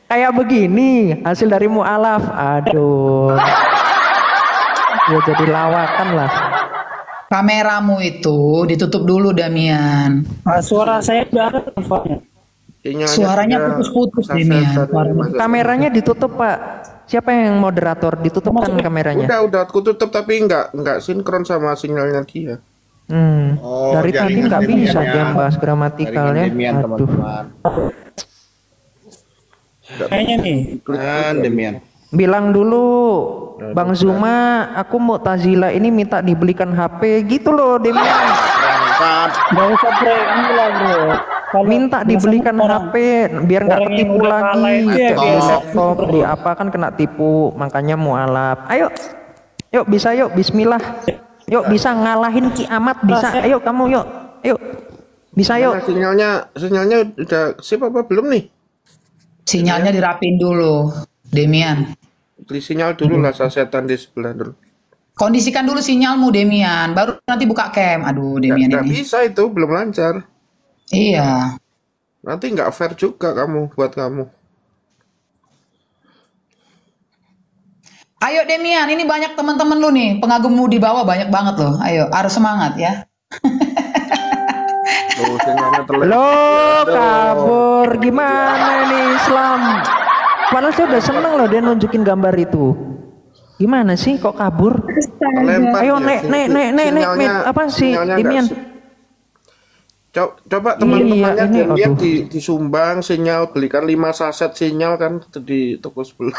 Kayak begini hasil dari mu'alaf. Aduh. Ya jadi lawakan lah. Kameramu itu ditutup dulu, Damian. Suara saya udah ada teleponnya. Sinyalnya Suaranya dia putus-putus, sasetan Damian. ini Suaranya. masuk. Kameranya ditutup, Pak. Siapa yang moderator? Ditutupkan kameranya. Udah aku tutup tapi nggak sinkron sama sinyalnya dia. Oh, Dari tadi jaringan nggak Demian bisa ya. dia bahas gramatikal Jaringan ya. Demian, Aduh. teman-teman. Kayaknya nih. Demian. Bilang dulu, Bang Zuma, aku Mu'tazila ini minta dibelikan HP gitu loh, Demian. Berangkat. Gak usah framing lah bro. Kalau Minta dibelikan orang- HP biar nggak orang yang ketipu udah kalah lagi. itu ya Kayak di biasa. laptop, di apa kan kena tipu, makanya mualaf. Ayo, yuk bisa yuk, Bismillah. Yuk bisa ngalahin kiamat bisa. Ayo kamu yuk, yuk bisa yuk. Mana sinyalnya udah sip apa belum nih? Sinyalnya dirapin dulu, Demian. Beli sinyal dulu lah sasetan di sebelah dulu. Kondisikan dulu sinyalmu, Demian. Baru nanti buka cam. Aduh, Demian Nggak ini. bisa itu belum lancar. Iya. Nanti nggak fair juga buat kamu. Ayo Demian, ini banyak teman-teman lu nih, pengagummu di bawah banyak banget loh. Ayo, harus semangat ya. Tuh sinyalnya telur. Loh, kabur gimana nih Islam? Padahal saya udah seneng loh dia nunjukin gambar itu. Gimana sih kok kabur? Terlempar Ayo dia. nek, apa sih Sinyalnya nggak Demian? sip. Coba teman-temannya ini, Demian aduh. disumbang sinyal, belikan 5 saset sinyal kan di toko sebelah.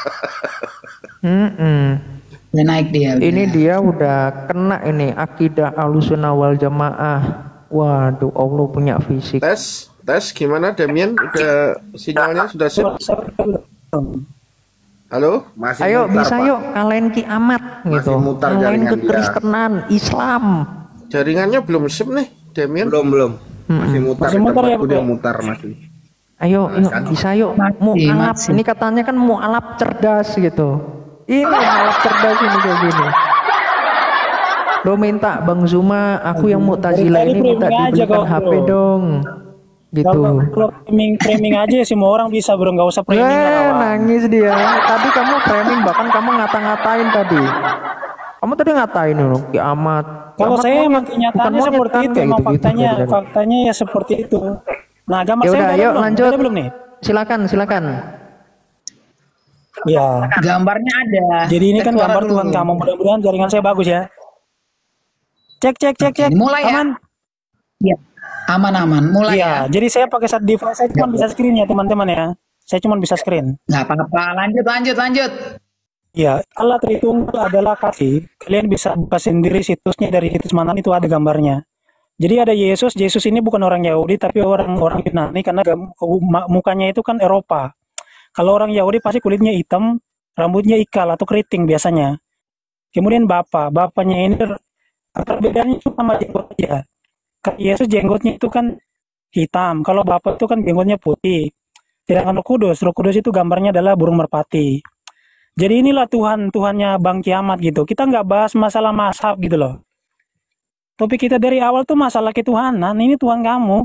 Udah naik dia. udah. Ini dia udah kena ini akidah Ahlussunnah wal Jamaah. Waduh, Allah punya fisik. Tes gimana Demian? Udah sinyalnya sudah sip? Halo? Masih Ayo mutar, bisa Pak. yuk kalahin kiamat gitu. mutar Kalahin jaringan dia. kekristenan, Islam. Jaringannya belum sip nih Demian. Belum. Masih mutar. Masih mutar ya, Tempatku Pak? dia mutar masih. Ayo, yuk bisa yuk. Mu'alaf. masih. Ini katanya kan mu'alaf cerdas gitu. Ini mu'alaf cerdas ini kayak gini. Lo minta Bang Zuma, aku yang Mu'tazila Dari tadi ini minta framing aja dibelikan kok, HP bro. dong. Gitu. Kalau framing aja semua orang bisa bro, nggak usah framing lah kawan. Nangis dia. Tadi kamu framing bahkan kamu ngata-ngatain tadi. Kamu tadi ngatain loh kiamat. Kalau Kiamat saya monyet, emang bukan kenyataannya monyet seperti kan, itu, kayak emang gitu-gitu faktanya, dari tadi. faktanya ya seperti itu. Nah, gambar Ya saya udah, udah ada yuk belum? lanjut. Ada belum nih? Silakan. Ya. Gambarnya ada. Jadi ini Tes kan suara gambar dulu. Tuhan kamu. Mudah-mudahan jaringan saya bagus ya. Cek. Mulai ya. Aman? Iya. Aman. Mulai Iya. ya. Jadi saya pakai satu device, saya cuma bisa screen ya teman-teman ya. Saya cuma bisa screen. Nggak apa-apa. Lanjut. Ya, Allah Tritunggal adalah kasih. Kalian bisa buka sendiri situsnya dari situs mana itu ada gambarnya. Jadi ada Yesus. Yesus ini bukan orang Yahudi tapi orang Yunani karena mukanya itu kan Eropa. Kalau orang Yahudi pasti kulitnya hitam, rambutnya ikal atau keriting biasanya. Kemudian bapaknya ini perbedaannya itu sama jenggot aja. Kalau Yesus jenggotnya itu kan hitam, kalau Bapak itu kan jenggotnya putih. Sedangkan Roh Kudus itu gambarnya adalah burung merpati. Jadi inilah Tuhannya Bang Kiamat gitu. Kita nggak bahas masalah mazhab gitu loh. Topik kita dari awal tuh masalah ketuhanan. Ini Tuhan kamu.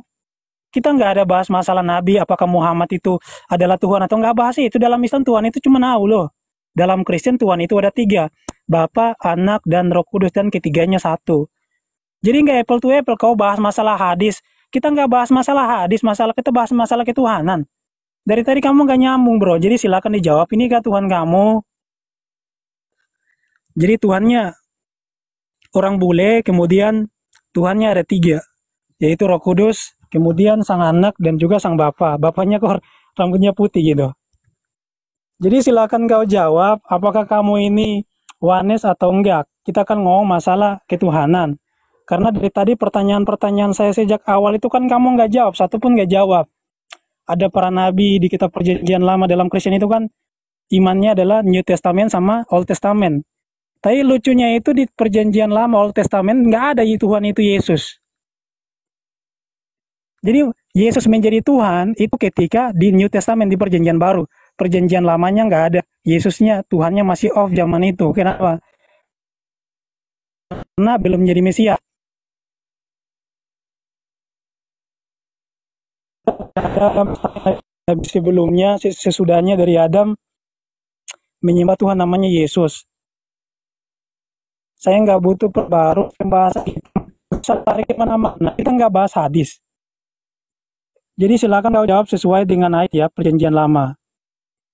Kita nggak ada bahas masalah Nabi, apakah Muhammad itu adalah Tuhan atau nggak bahas itu. Dalam Islam Tuhan itu cuma tahu loh. Dalam Kristen Tuhan itu ada 3. Bapa, Anak, dan Roh Kudus. Dan ketiganya satu. Jadi nggak apple to apple. Kau bahas masalah hadis. Kita nggak bahas masalah hadis. Kita bahas masalah ketuhanan. Dari tadi kamu nggak nyambung bro. Jadi silakan dijawab. Ini kah Tuhan kamu? Jadi Tuhannya orang bule. Kemudian Tuhannya ada 3. Yaitu Roh Kudus. Kemudian Sang Anak dan juga Sang Bapa. Bapaknya kok rambutnya putih gitu. Jadi silakan kau jawab. Apakah kamu ini oneness atau enggak? Kita kan ngomong masalah ketuhanan. Karena dari tadi pertanyaan-pertanyaan saya sejak awal itu kan kamu nggak jawab. Satu pun nggak jawab. Ada para nabi di kitab perjanjian lama dalam Kristen itu kan imannya adalah New Testament sama Old Testament. Tapi lucunya itu di perjanjian lama Old Testament nggak ada Tuhan itu Yesus. Jadi Yesus menjadi Tuhan itu ketika di New Testament di perjanjian baru. Perjanjian lamanya nggak ada. Yesusnya, Tuhannya masih off zaman itu. Kenapa? Karena belum menjadi Mesias. Sebelumnya, sesudahnya dari Adam menyembah Tuhan namanya Yesus. Saya nggak butuh perbaru pembahasan itu. usah tarik kemana-mana. Kita nggak bahas hadis. Jadi silakan kau jawab sesuai dengan ayat ya, perjanjian lama.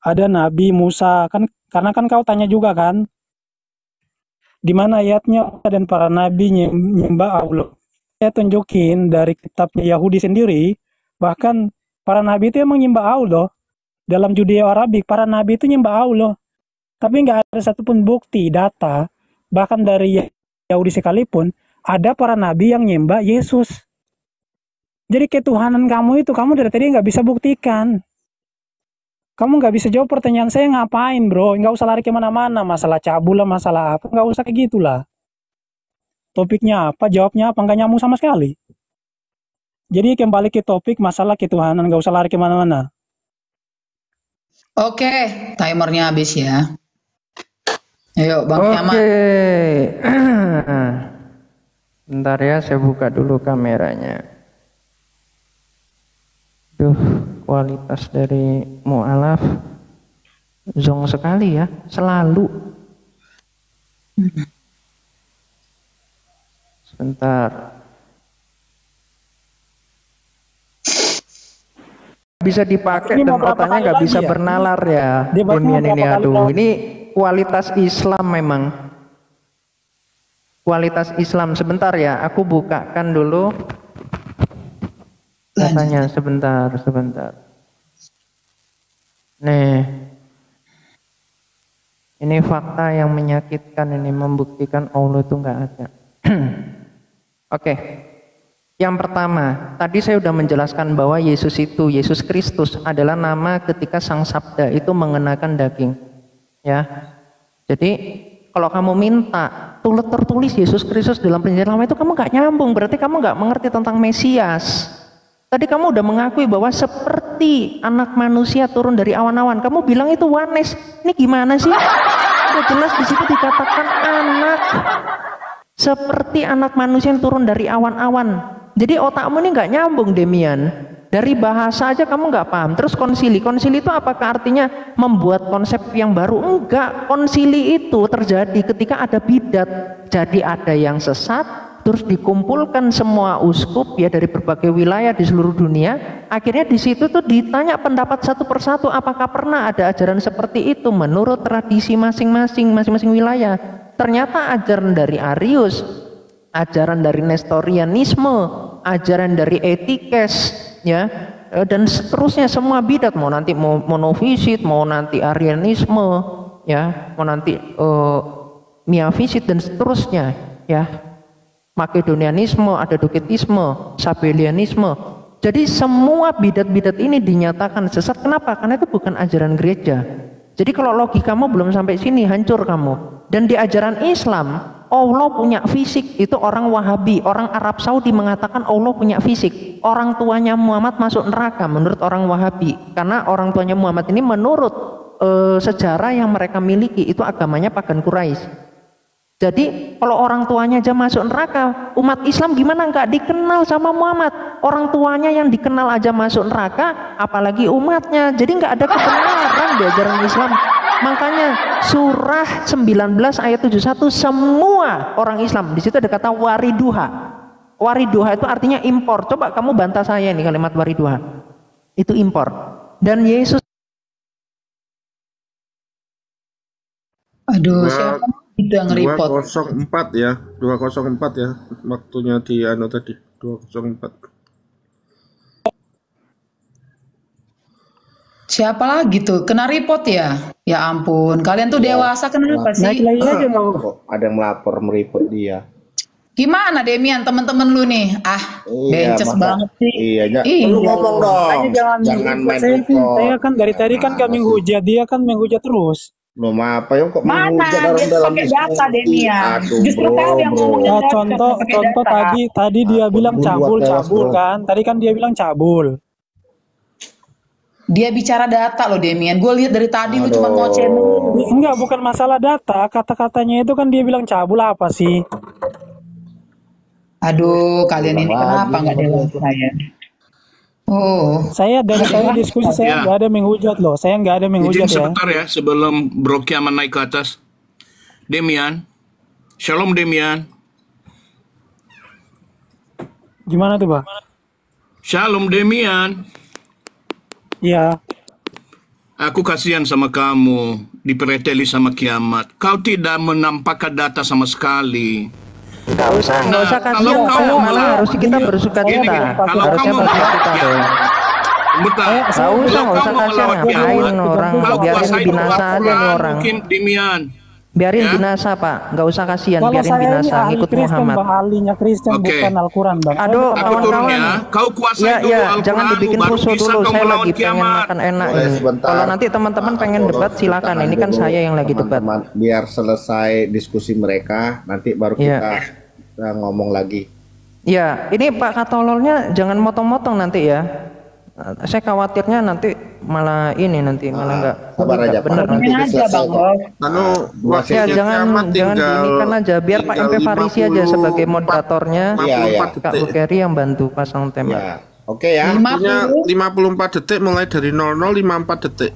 Ada Nabi Musa, kan karena kan kau tanya juga kan, di mana ayatnya dan para nabi nyembah Allah. Saya tunjukin dari kitabnya Yahudi sendiri, bahkan para nabi itu emang nyembah Allah. Dalam Judeo-Arabik, para nabi itu nyembah Allah. Tapi nggak ada satupun bukti, data, bahkan dari Yahudi sekalipun, ada para nabi yang nyembah Yesus. Jadi ketuhanan kamu itu, kamu dari tadi nggak bisa buktikan. Kamu nggak bisa jawab pertanyaan saya ngapain bro, nggak usah lari kemana-mana, masalah cabul lah, masalah apa, nggak usah kayak gitulah. Topiknya apa, jawabnya apa, nggak nyambung sama sekali. Jadi kembali ke topik masalah ketuhanan, nggak usah lari kemana-mana. Oke, timernya habis ya. Ayo Bang Yaman. Oke. Bentar ya, saya buka dulu kameranya. Duh, kualitas dari mu'alaf zong sekali ya, selalu. Sebentar. Bisa dipakai dan otaknya nggak bisa bernalar ya. Demian ini, aduh, ini kualitas Islam memang. Kualitas Islam. Sebentar ya, aku bukakan dulu datanya. Sebentar. Nih, ini fakta yang menyakitkan, ini membuktikan Allah itu nggak ada. Oke. Yang pertama, tadi saya sudah menjelaskan bahwa Yesus Kristus adalah nama ketika Sang Sabda itu mengenakan daging. Ya. Jadi kalau kamu minta tertulis Yesus Kristus dalam perjanjian lama itu kamu nggak nyambung, berarti kamu nggak mengerti tentang Mesias. Tadi kamu udah mengakui bahwa seperti anak manusia turun dari awan-awan. Kamu bilang itu wanes. Ini gimana sih? Udah jelas di situ dikatakan anak. Seperti anak manusia yang turun dari awan-awan. Jadi otakmu ini nggak nyambung, Demian. Dari bahasa aja kamu nggak paham. Terus konsili itu apakah artinya membuat konsep yang baru? Enggak. Konsili itu terjadi ketika ada bidat. Jadi ada yang sesat, terus dikumpulkan semua uskup ya dari berbagai wilayah di seluruh dunia. Akhirnya di situ tuh ditanya pendapat satu persatu, apakah pernah ada ajaran seperti itu menurut tradisi masing-masing wilayah. Ternyata ajaran dari Arius, ajaran dari Nestorianisme, ajaran dari Etikes, ya, dan seterusnya semua bidat, mau nanti mau monofisit, mau nanti Arianisme, ya, mau nanti miafisit dan seterusnya, ya, Makedonianisme, ada Doketisme, Sabellianisme. Jadi semua bidat-bidat ini dinyatakan sesat. Kenapa? Karena itu bukan ajaran gereja. Jadi kalau logikamu belum sampai sini, hancur kamu. Dan di ajaran Islam, Allah punya fisik. Itu orang Wahabi, orang Arab Saudi mengatakan Allah punya fisik. Orang tuanya Muhammad masuk neraka menurut orang Wahabi. Karena orang tuanya Muhammad ini menurut sejarah yang mereka miliki itu agamanya pagan Quraisy. Jadi kalau orang tuanya aja masuk neraka, umat Islam gimana nggak dikenal sama Muhammad? Orang tuanya yang dikenal aja masuk neraka, apalagi umatnya. Jadi nggak ada kebenaran di ajaran Islam. Makanya surah 19 ayat 71 semua orang Islam, di situ ada kata wariduha. Wariduha itu artinya impor. Coba kamu bantah saya nih kalimat wariduha. Itu impor. Dan Yesus, aduh, siapa itu yang report? 204 ya. 204 ya. Waktunya di tadi 204. Siapa lagi tuh? Kena report ya? Ya ampun, kalian tuh dewasa kenapa sih? Naik lagi aja mau. Ada yang melapor meripot dia. Gimana Demian, temen-temen lu nih? Bences banget sih. Iya, lu ngomong dong. Jangan main report. Saya kan dari tadi kan kami menghujat, dia kan menghujat terus. Belum apa ya kok Mana menghujat dia dalam pakai data Demian? Aduh, Justru kau yang ngomongin Ya, contoh tadi dia bilang cabul kan. Tadi kan dia bilang cabul. Dia bicara data loh Demian. Gue lihat dari tadi lu cuma ngoceh mulu. Enggak, bukan masalah data. Kata-katanya itu kan dia bilang cabul apa sih? Aduh, kalian ini kenapa nggak dewasa ya? Oh, Saya dari diskusi saya nggak ada menghujat loh. Saya nggak ada menghujat Izin ya. sebentar ya sebelum Bro Kiaman naik ke atas. Demian, Shalom Demian. Gimana tuh, Bang? Shalom Demian. Iya. Aku kasihan sama kamu, dipereteli sama kiamat. Kau tidak menampakkan data sama sekali. Nggak usah Nah, kasihan, kalau kamu malah malah harus kita bersuka gini, cita. kalau Harusnya kamu bersuka cita ya, dong. bentar. Nggak usah Kalau kasihan, kamu ngapain melawan kiamat, orang, kau biarin kuasai binasa aja nih Al-Quran orang. mungkin Demian. Biarin Ya. binasa Pak, nggak usah kasihan, Kalau biarin saya ini binasa, ahli ngikut Kristen, Muhammad. Bang. Ahlinya Kristen, Oke. bukan Al-Quran, Bang. Aduh, Saya Aku bukan turun kawan-kawan. ya, kau kuasai Ya, dulu ya, Al-Quran, jangan dibikin baru rusuh bisa dulu. kau Saya melawan lagi pengen kiamat. makan enak Boleh ini. sebentar. Kalau nanti teman-teman Pak pengen Apollo, debat, silakan. tahan Ini kan dulu, saya yang lagi debat. teman-teman. Biar selesai diskusi mereka, nanti baru Iya. kita ngomong lagi. Ya, ini Pak Katololnya jangan motong-motong nanti ya. Saya khawatirnya nanti malah nggak Sabar aja, Pak. benar nanti. Ngomongin aja, Bang Bos. Anu, Dua waktunya Ya sesi. jangan kiamat diinikan aja, biar Pak tinggal MP Farisi aja 54 sebagai moderatornya, Iya, iya. Kak Bukeri yang bantu pasang tema. Ya, oke ya. Waktunya 50. 54 detik mulai dari 00:54 detik.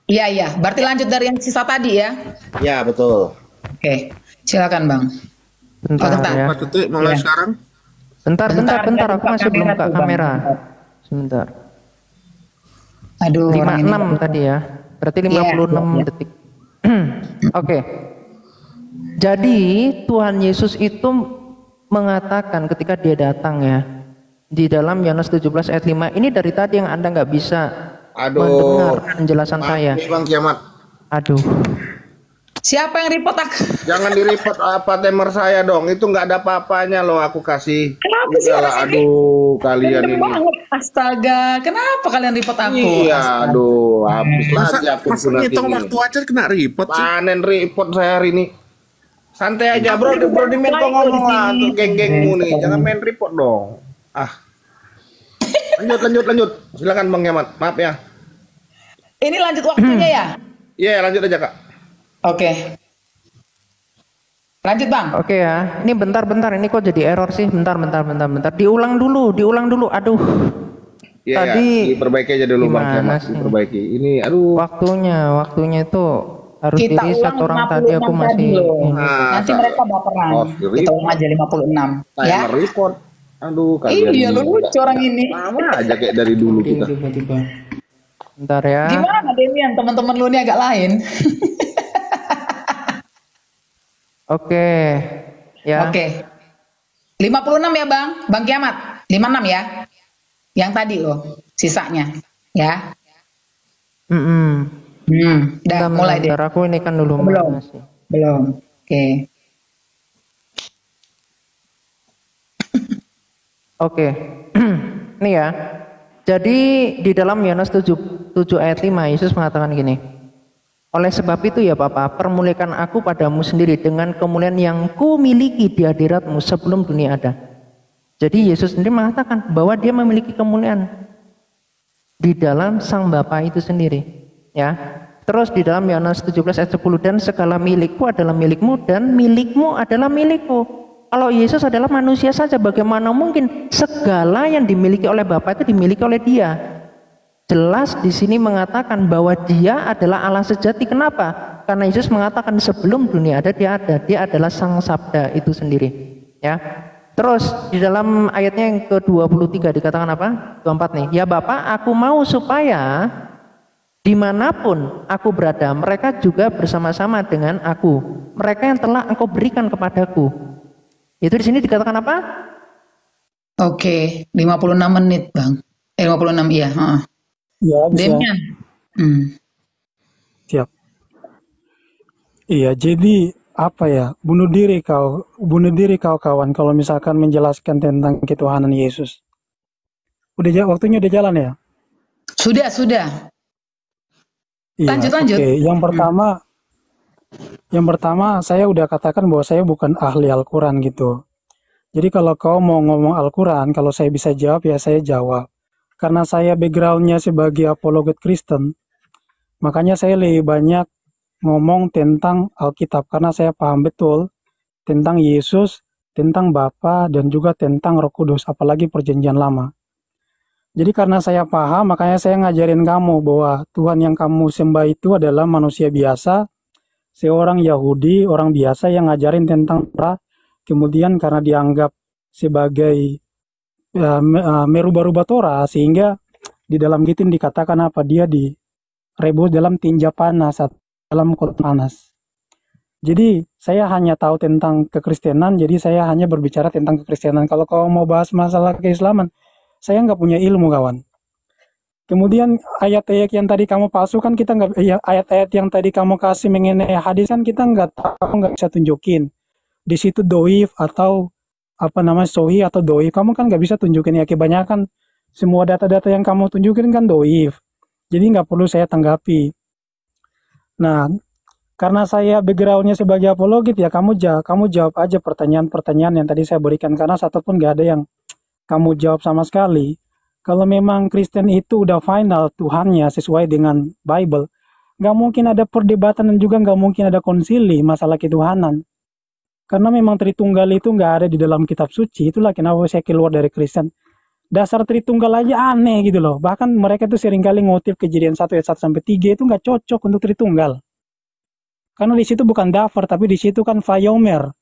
Iya, iya. Berarti lanjut dari yang sisa tadi ya. Ya, betul. Oke. Silakan, Bang. Bentar bentar. ya. 4 detik mulai Iya. sekarang. Bentar, Bentar, aku buka masih belum kamera buka tuh, Bang. kamera. Sebentar. Aduh, orang ini. 56 tadi ya. Berarti Iya, 56 iya. detik. Oke. Jadi Tuhan Yesus itu mengatakan ketika dia datang ya, di dalam Yohanes 17 ayat 5, ini dari tadi yang Anda nggak bisa mendengar Aduh. penjelasan saya. Ini Bang Kiamat. Aduh. Siapa yang report aku? Jangan di-report apa timer saya dong. Itu nggak ada apa-apanya loh aku kasih. Kenapa sih Udahlah, orang ini? aduh kalian Random ini. banget. Astaga, kenapa kalian report aku? Iya, aduh, habis Masa, lagi aku masa ngitung waktu aja kena report sih. Panen report saya hari ini. Santai aja bro, bro di kok ngomong lah tuh geng-gengmu nih. Jangan main report dong. Ah. Lanjut. Silakan Bang Kiamat. Maaf ya. Ini lanjut waktunya ya? Iya, lanjut aja Kak. Oke. Lanjut, Bang. Oke ya. Ini bentar. Ini kok jadi error sih? Bentar. Diulang dulu. Aduh. Iya, Tadi diperbaiki aja dulu Bang gimana Kiamat. sih? Diperbaiki. Ini aduh. Waktunya itu harus Kita di reset, ulang orang 56 tadi aku masih tadi loh. ini. Nanti mereka baperan. Oh, Kita ulang aja 56. Ya. Timer report. Aduh, kalian. Iya, ini lucu orang ini. Sama aja kayak dari dulu kita. Tiba-tiba. Bentar ya. Gimana Demian, teman-teman lu ini agak lain. Oke. Ya. Oke. 56 ya, Bang. Bang Kiamat. 56 ya. Yang tadi loh, sisanya. Ya. Udah mulai deh. Bentar, aku ini kan dulu Belum. masih. Belum. Oke. Oke. Nih ya. Jadi di dalam Yohanes 7 ayat 5 Yesus mengatakan gini. Oleh sebab itu ya Bapa, permuliakan aku padamu sendiri dengan kemuliaan yang ku miliki di hadiratmu sebelum dunia ada. Jadi Yesus sendiri mengatakan bahwa dia memiliki kemuliaan di dalam Sang Bapa itu sendiri. Ya. Terus di dalam Yohanes 17 ayat 10, dan segala milikku adalah milikmu dan milikmu adalah milikku. Kalau Yesus adalah manusia saja, bagaimana mungkin segala yang dimiliki oleh Bapa itu dimiliki oleh Dia? Jelas di sini mengatakan bahwa Dia adalah Allah sejati. Kenapa? Karena Yesus mengatakan sebelum dunia ada, Dia ada. Dia adalah Sang Sabda itu sendiri. Ya. Terus di dalam ayatnya yang ke-23 dikatakan apa? 24 nih. Ya Bapa, aku mau supaya dimanapun aku berada, mereka juga bersama-sama dengan aku. Mereka yang telah Engkau berikan kepadaku. Itu di sini dikatakan apa? Oke, 56 menit, Bang. 56 iya, heeh. Ya, bisa. Demian. Siap. Iya, jadi apa ya? Bunuh diri kau kawan kalau misalkan menjelaskan tentang ketuhanan Yesus. Waktunya udah jalan ya? Sudah. Iya. Lanjut. Oke, yang pertama saya udah katakan bahwa saya bukan ahli Al-Quran gitu. Jadi kalau kau mau ngomong Al-Quran, kalau saya bisa jawab ya saya jawab. Karena saya backgroundnya sebagai apologet Kristen, makanya saya lebih banyak ngomong tentang Alkitab karena saya paham betul tentang Yesus, tentang Bapa, dan juga tentang Roh Kudus, apalagi Perjanjian Lama. Jadi karena saya paham, makanya saya ngajarin kamu bahwa Tuhan yang kamu sembah itu adalah manusia biasa, seorang Yahudi, orang biasa yang ngajarin tentang Torah, kemudian karena dianggap sebagai merubah-rubah Torah, sehingga di dalam gitu dikatakan apa, dia direbus dalam tinja panas atau dalam kot panas. Jadi saya hanya tahu tentang kekristenan, jadi saya hanya berbicara tentang kekristenan. Kalau kau mau bahas masalah keislaman, saya nggak punya ilmu, kawan. Kemudian ayat-ayat yang tadi kamu palsukan, kita nggak, ayat-ayat yang tadi kamu kasih mengenai hadis kan kita nggak tahu, nggak bisa tunjukin di situ doif atau apa namanya sohi atau doif. Kamu kan nggak bisa tunjukin, ya kebanyakan semua data-data yang kamu tunjukin kan doif. Jadi nggak perlu saya tanggapi. Nah, karena saya backgroundnya sebagai apologit, ya kamu jawab aja pertanyaan-pertanyaan yang tadi saya berikan, karena satu pun nggak ada yang kamu jawab sama sekali. Kalau memang Kristen itu udah final Tuhannya sesuai dengan Bible, nggak mungkin ada perdebatan dan juga nggak mungkin ada konsili masalah ketuhanan. Karena memang Tritunggal itu nggak ada di dalam kitab suci. Itulah kenapa saya keluar dari Kristen. Dasar Tritunggal aja aneh gitu loh. Bahkan mereka itu seringkali ngutip Kejadian 1 ayat 1-3 itu nggak cocok untuk Tritunggal. Karena di situ bukan dafar, tapi di situ kan vayomer.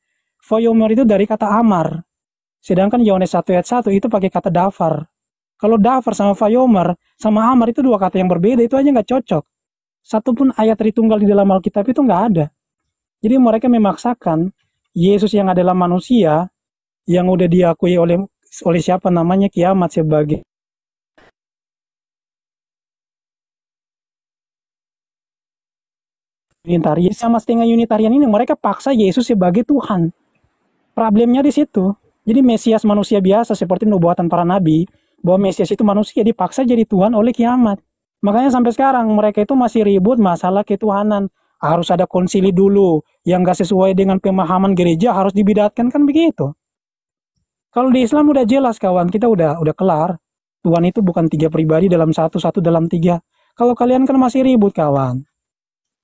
Vayomer itu dari kata amar. Sedangkan Yohanes 1 ayat 1 itu pakai kata dafar. Kalau dafar sama vayomer sama amar itu dua kata yang berbeda, itu aja nggak cocok. Satu pun ayat Tritunggal di dalam Alkitab itu nggak ada. Jadi mereka memaksakan Yesus yang adalah manusia, yang udah diakui oleh siapa namanya Kiamat sebagai Unitarian, sama setengah Unitarian ini mereka paksa Yesus sebagai Tuhan. Problemnya di situ. Jadi Mesias manusia biasa seperti nubuatan para nabi, bahwa Mesias itu manusia dipaksa jadi Tuhan oleh Kiamat. Makanya sampai sekarang mereka itu masih ribut masalah ketuhanan. Harus ada konsili dulu, yang gak sesuai dengan pemahaman gereja harus dibidatkan, kan begitu. Kalau di Islam udah jelas kawan, kita udah kelar. Tuhan itu bukan 3 pribadi dalam satu dalam 3. Kalau kalian kan masih ribut kawan.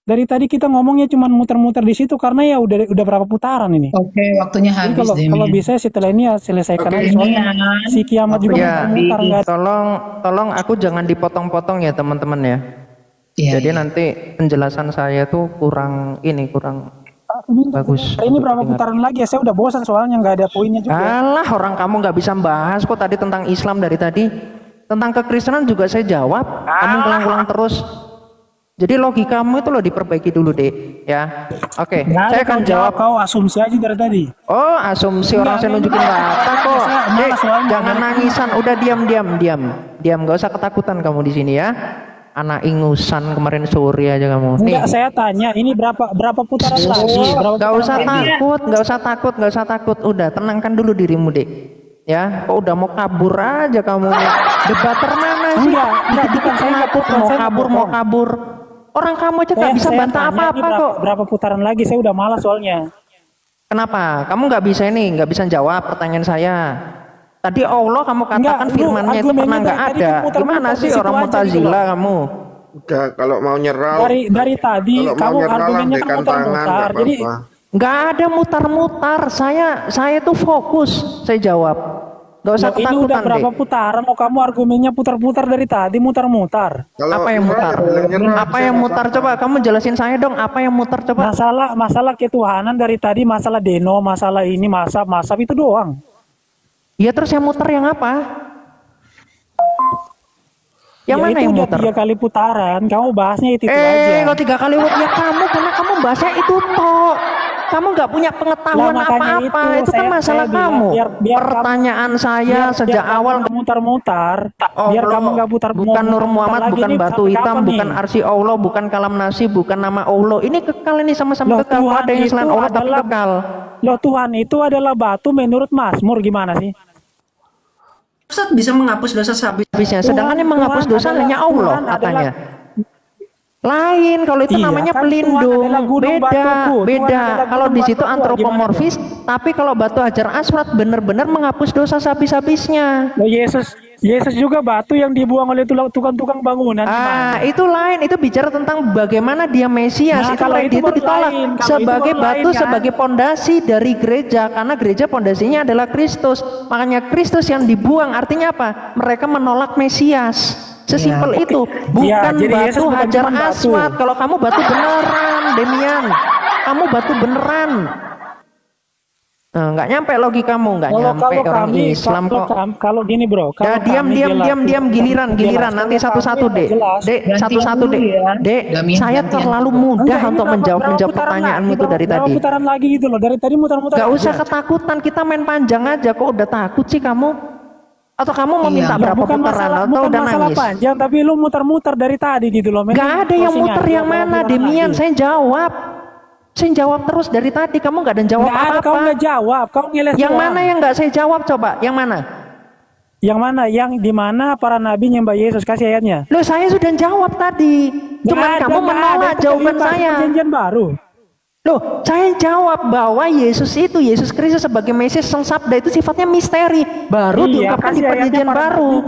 Dari tadi kita ngomongnya cuma muter-muter di situ karena ya udah berapa putaran ini. Oke, waktunya Jadi habis kalau bisa setelah ini ya selesaikan aja, soalnya si Kiamat juga Ya, muter nggak. tolong aku jangan dipotong-potong ya teman-teman ya. Iya, Jadi iya. nanti penjelasan saya tuh kurang bagus. Ini berapa putaran lagi ya? Saya udah bosan soalnya nggak ada poinnya juga. Alah, orang kamu nggak bisa bahas kok tadi tentang Islam dari tadi. Tentang kekristenan juga saya jawab. Kamu ngulang-ngulang terus. Jadi logikamu itu loh diperbaiki dulu deh, ya. Oke, Nggak ada, saya akan jawab. kau asumsi aja dari tadi. Oh, asumsi orang saya nunjukin data kok. Saya malas soalnya. Jangan nangisan, udah diam, nggak usah ketakutan kamu di sini ya. Anak ingusan kemarin sore aja kamu. Enggak, saya tanya ini berapa putaran lagi? Nggak usah takut. Udah, tenangkan dulu dirimu deh. Ya, kok udah mau kabur aja kamu. Debater mana sih? Enggak, Dikit-dikit saya nggak takut, potong, saya mau kabur. Orang kamu aja nggak bisa Saya bantah tanya apa-apa ini kok. berapa putaran lagi? Saya udah malas soalnya. Kenapa? Kamu nggak bisa jawab pertanyaan saya. Tadi Allah kamu katakan Enggak, firmannya itu pernah nggak tadi ada. muter-muter Gimana di sih situ orang aja gitu Mu'tazilah loh. kamu? Udah, kalau mau nyerah, Dari tadi kalau mau kamu nyerah argumennya kan lambaikan tangan, muter-muter. nggak Jadi apa-apa. Nggak ada mutar-mutar. Saya tuh fokus. Saya jawab. Nggak usah ini udah ketakutan berapa deh. putaran? Mau kamu argumennya putar-putar dari tadi mutar-mutar. Kalau Apa yang nyerah, mutar? ya bilang nyerah, Apa saya yang nggak mutar? apa-apa. Coba kamu jelasin saya dong. Apa yang mutar coba? Masalah ketuhanan dari tadi, masalah deno, masalah ini, masap itu doang. Ya terus yang mutar yang apa? Yang Ya, mana itu yang udah mutar? 3 kali putaran. Kamu bahasnya itu aja. Kalau 3 kali ya kamu, karena kamu bahasnya itu toh. Kamu nggak punya pengetahuan Lah, makanya apa-apa. Itu kan saya masalah bilang, kamu. biar Pertanyaan saya sejak kamu awal. nggak mutar-mutar, biar Allah, kamu nggak putar. bukan Nur Muhammad, lagi bukan nih, batu sampai hitam, kapan bukan nih? arsi Allah, bukan kalam nasi, bukan nama Allah. Ini kekal, ini sama-sama Loh, kekal. Kalau Tuhan ada yang selain itu Allah tapi adalah- kekal. Loh, Tuhan itu adalah batu menurut Mazmur, gimana sih? Ustaz bisa menghapus dosa Habisnya, sedangkan yang menghapus dosa hanya Allah katanya. Lain, kalau itu Iya, namanya kan pelindung. Tuhan adalah gunung batuku. Tuhan Beda. adalah Kalau gunung di situ batuku, antropomorfis, tapi kalau batu hajar aswad benar-benar menghapus dosa habis-habisnya. Loh, Yesus juga batu yang dibuang oleh tukang-tukang bangunan. Ah, itu lain. Itu bicara tentang bagaimana dia Mesias. Nah, itu kalau lain, itu itu baru ditolak lain. Kalau itu sebagai baru batu, lain, kan? sebagai pondasi dari gereja. Karena gereja pondasinya adalah Kristus. Makanya Kristus yang dibuang artinya apa? Mereka menolak Mesias. Sesimpel itu. Bukan jadi Yesus batu bukan hajar cuma batu. aswad. Kalau kamu batu beneran, Demian. Kamu batu beneran. Nggak nyampe logikamu, nggak Kalau nyampe orang kami, Islam kok. kalau gini bro, Ya, kalau kami diam, giliran nanti satu-satu, Dek. Dek, satu-satu, Dek. Dek, saya terlalu mudah untuk menjawab pertanyaanmu itu dari tadi. Putaran lagi gitu loh, dari tadi mutar-mutar. Nggak usah ketakutan, kita main panjang aja. Kok udah takut sih kamu? Atau kamu mau minta berapa putaran atau udah nangis? Panjang, tapi lu mutar-mutar dari tadi gitu loh. Nggak ada yang muter yang mana, Demian. Saya jawab. Saya jawab terus dari tadi, kamu nggak ada jawab apa-apa. Kau nggak jawab, kau ngeles. Yang mana yang nggak saya jawab coba? Yang mana? Yang mana? Yang di mana para nabi nyembah Yesus, kasih ayatnya. Loh, saya sudah jawab tadi. Cuman kamu menolak jawaban saya. Perjanjian baru. Loh, saya jawab bahwa Yesus Yesus Kristus sebagai Mesias sang sabda itu sifatnya misteri, baru diungkapkan di perjanjian baru.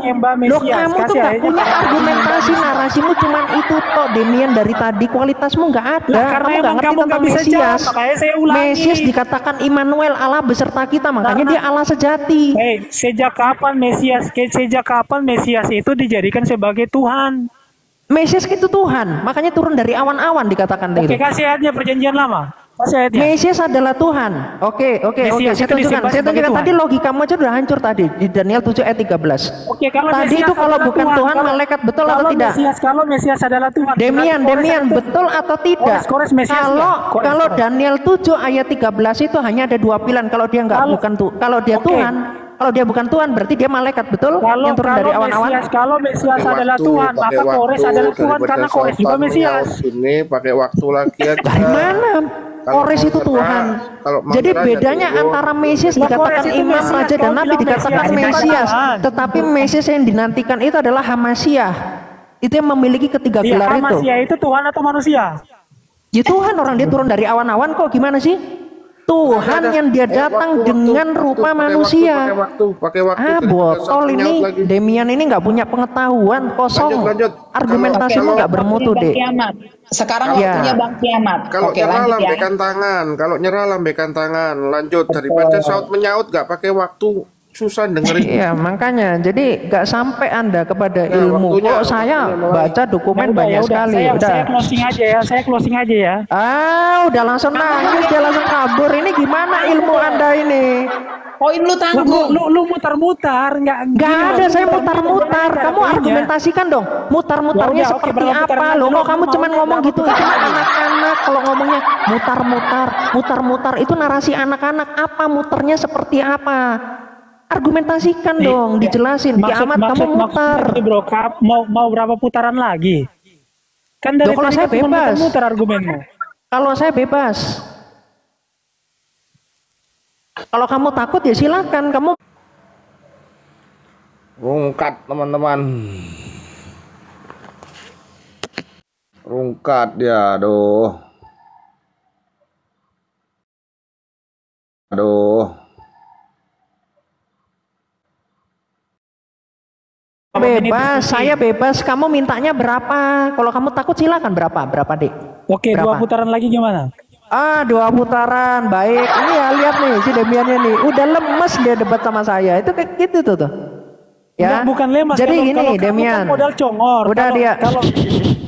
Loh, kamu tuh nggak punya argumentasi, narasimu cuman itu kok, Demian, dari tadi kualitasmu nggak ada. Kamu nggak ngerti tentang Mesias. Mesias dikatakan Immanuel, Allah beserta kita, makanya dia Allah sejati. Sejak kapan Mesias itu dijadikan sebagai Tuhan? Mesias itu Tuhan, makanya turun dari awan-awan dikatakan itu. Oke, kasih ayatnya perjanjian lama. Kasih ayatnya. Mesias adalah Tuhan. Oke. Saya tunjukkan tadi logikamu aja udah hancur tadi di Daniel 7 ayat 13. Oke, kalau tadi Mesias itu kalau bukan Tuhan, malaikat, betul atau tidak? Kalau Mesias adalah Tuhan. Demian, betul atau tidak? Kalau Daniel 7 ayat 13 itu hanya ada dua pilihan. Kalau dia kalau dia Tuhan. Kalau dia bukan Tuhan, berarti dia malaikat, betul? Yang turun dari awan-awan. Kalau Mesias adalah Tuhan, maka Kores adalah Tuhan karena Kores juga Mesias. Ini pakai waktu lagi aja. Dari mana? Kores itu Tuhan. Jadi bedanya antara Mesias dikatakan imam, raja, dan nabi dikatakan Mesias. Tetapi Mesias yang dinantikan itu adalah Hamasiah. Itu yang memiliki ketiga gelar itu. Hamasiah itu Tuhan atau manusia? Ya Tuhan, orang dia turun dari awan-awan kok, gimana sih? Tuhan yang dia datang dengan rupa manusia. Pakai waktu. Botol ini, Demian ini nggak punya pengetahuan, kosong. Argumentasimu nggak bermutu, Dek. Sekarang waktunya Bang Kiamat. Kalau nyerah lambaikan tangan. Kalau nyerah lambaikan tangan. Lanjut, daripada saut menyaut nggak pakai waktu. Susah dengerin. Iya, makanya jadi nggak sampai Anda kepada ilmu. Kok saya baca dokumen banyak sekali. Saya closing aja ya. Udah langsung nangis, dia langsung kabur. Ini gimana ilmu Anda ini? Poin lu tanggung. Lu mutar-mutar, nggak ada. Saya mutar-mutar. Kamu argumentasikan dong. Mutar-mutarnya seperti apa? Loh, kok kamu cuman ngomong gitu? Itu anak-anak kalau ngomongnya mutar-mutar itu narasi anak-anak. Apa muternya seperti apa? Argumentasikan dong, dijelasin. Kiamat kamu mutar. Bro, mau berapa putaran lagi? Kan dari kalau saya bebas. Mutar argumenmu. Kalau saya bebas. Kalau kamu takut ya silakan kamu. Rungkat teman-teman. Rungkat dia, aduh. Bebas, saya bebas. Kamu mintanya berapa? Kalau kamu takut silakan berapa, Dek? Oke, berapa? 2 putaran lagi gimana? 2 putaran, baik. Ini ya lihat nih si Demiannya nih, udah lemes dia debat sama saya. Itu kayak gitu tuh. Ya. Bukan lemes. Jadi gini, Demian. Modal congor. Udah dia.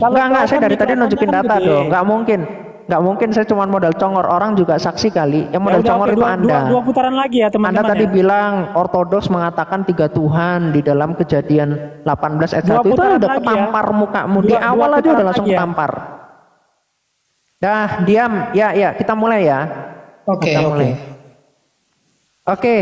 Enggak, saya dari tadi nunjukin data dong. Nggak mungkin saya cuma modal congor, orang juga saksi kali. Yang modal congor itu Anda. 2 putaran lagi ya teman-teman. Anda tadi bilang ortodoks mengatakan 3 Tuhan di dalam Kejadian 18 ayat 1 itu udah ketampar mukamu. Di awal aja udah langsung ketampar. Dah, diam. Ya, kita mulai ya. Oke.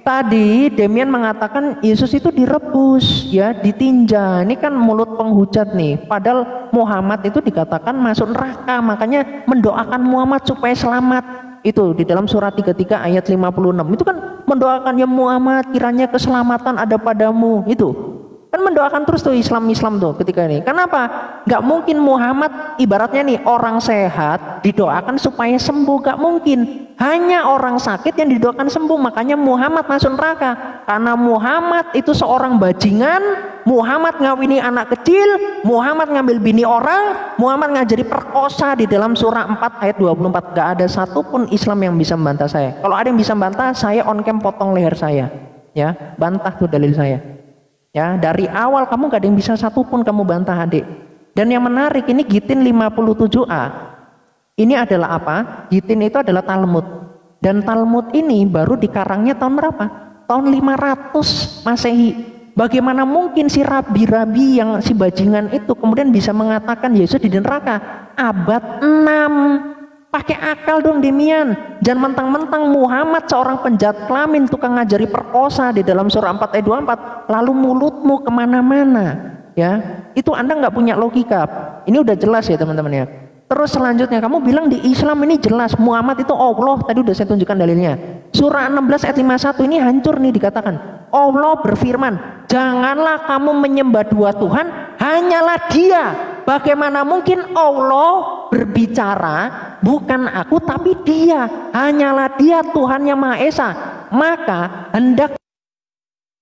Tadi Demian mengatakan Yesus itu direbus, ya, ditinja. Ini kan mulut penghujat nih. Padahal Muhammad itu dikatakan masuk neraka, makanya mendoakan Muhammad supaya selamat. Itu di dalam surat 33 ayat 56. Itu kan mendoakan, ya Muhammad, kiranya keselamatan ada padamu. Itu kan mendoakan terus tuh Islam tuh ketika ini. Kenapa? Nggak mungkin Muhammad ibaratnya nih orang sehat didoakan supaya sembuh, nggak mungkin. Hanya orang sakit yang didoakan sembuh. Makanya Muhammad masuk neraka karena Muhammad itu seorang bajingan. Muhammad ngawini anak kecil, Muhammad ngambil bini orang, Muhammad ngajari perkosa di dalam surah 4 ayat 24. Nggak ada satupun Islam yang bisa membantah saya. Kalau ada yang bisa membantah, saya on cam potong leher saya. Ya, bantah tuh dalil saya. Ya, dari awal kamu gak ada yang bisa satupun kamu bantah, adik. Dan yang menarik ini Gitin 57a. Ini adalah apa? Gitin itu adalah Talmud. Dan Talmud ini baru dikarangnya tahun berapa? Tahun 500 Masehi. Bagaimana mungkin si rabi-rabi yang si bajingan itu kemudian bisa mengatakan Yesus di neraka? Abad 6. Pakai akal dong Demian. Jangan mentang-mentang Muhammad seorang penjahat kelamin, tukang ngajari perkosa di dalam surah 4 ayat 24, lalu mulutmu kemana-mana. Ya, itu Anda nggak punya logika. Ini udah jelas ya teman-teman ya. Terus selanjutnya kamu bilang di Islam ini jelas Muhammad itu Allah. Tadi udah saya tunjukkan dalilnya. Surah 16 ayat 51 ini hancur nih dikatakan. Allah berfirman, janganlah kamu menyembah dua Tuhan, hanyalah Dia. Bagaimana mungkin Allah berbicara, bukan aku tapi Dia. Hanyalah Dia Tuhan yang Maha Esa. Maka hendak